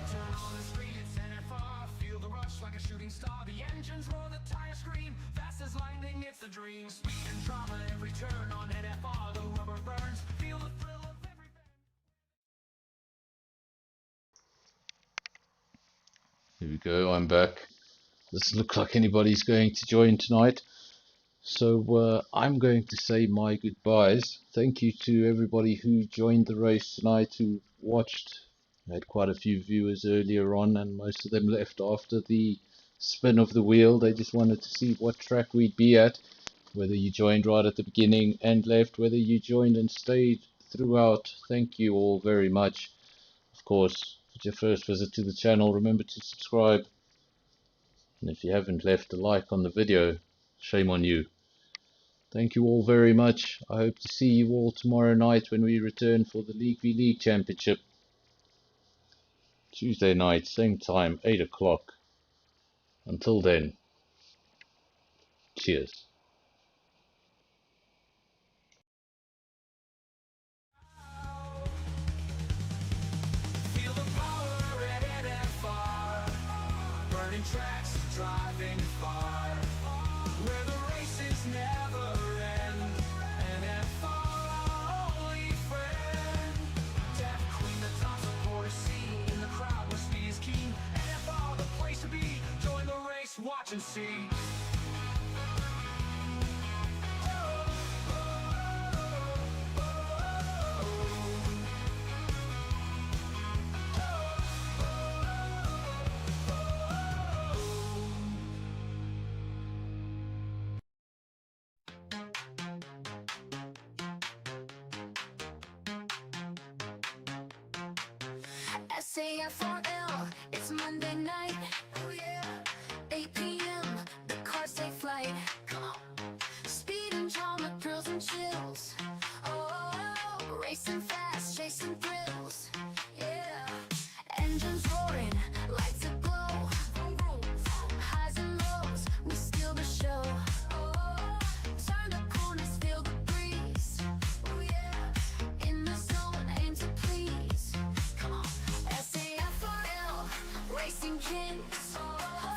Turn on the screen, it's NFR. Feel the rush like a shooting star. The engines roar, the tires scream. Fast as lightning, it's the dream. Speed and drama, every turn on NFR. The rubber burns. Feel the thrill of every Here we go, I'm back. Doesn't look like anybody's going to join tonight. So I'm going to say my goodbyes. Thank you to everybody who joined the race tonight, who watched. I had quite a few viewers earlier on, and most of them left after the spin of the wheel. They just wanted to see what track we'd be at. Whether you joined right at the beginning and left, whether you joined and stayed throughout, thank you all very much. Of course, if it's your first visit to the channel, remember to subscribe. And if you haven't left a like on the video, shame on you. Thank you all very much. I hope to see you all tomorrow night when we return for the League v League Championship. Tuesday night, same time, 8 o'clock. Until then, cheers. Feel the power at NFR. Burning tracks, driving far. Where the races never end. NFR, our only friend. Deaf Queen, the top supporter scene. In the crowd where speed is keen. NFR, the place to be. Join the race, watch and see. SAFRL, it's Monday night. Oh yeah. 8 p.m. the cars take flight. Come on. Speed and drama, thrills and chills. Oh, racing fast, chasing thrills. Yeah. Engines roaring, lights aglow. Highs and lows, we steal the show. Oh, turn the corners, feel the breeze. Oh yeah. In the zone, aim to please. Come on. SAFRL, racing kings.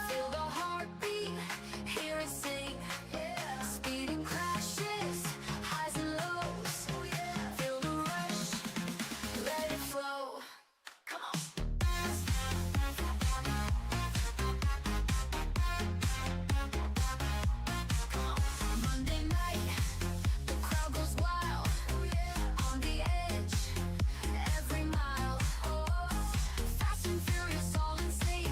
Feel the heartbeat, hear it sing. Speeding crashes, highs and lows. Feel the rush, let it flow. Come on. Monday night, the crowd goes wild. On the edge, every mile. Fast and furious, all in sync.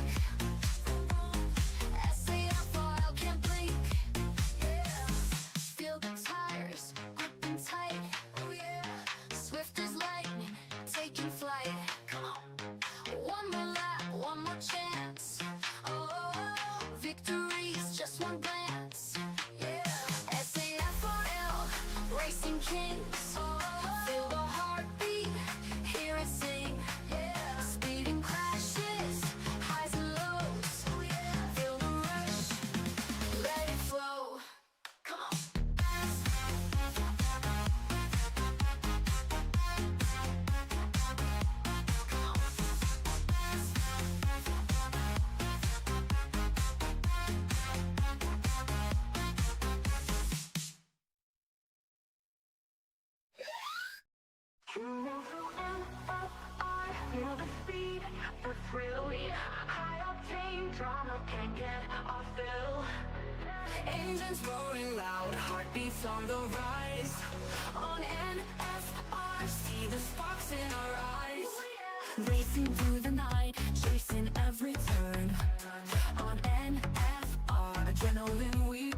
Moving through NFR, feel the speed, the thrill, yeah. High octane drama can't get our fill. Engines rolling loud, heartbeats on the rise. On NFR, see the sparks in our eyes. Racing through the night, chasing every turn. On NFR, adrenaline we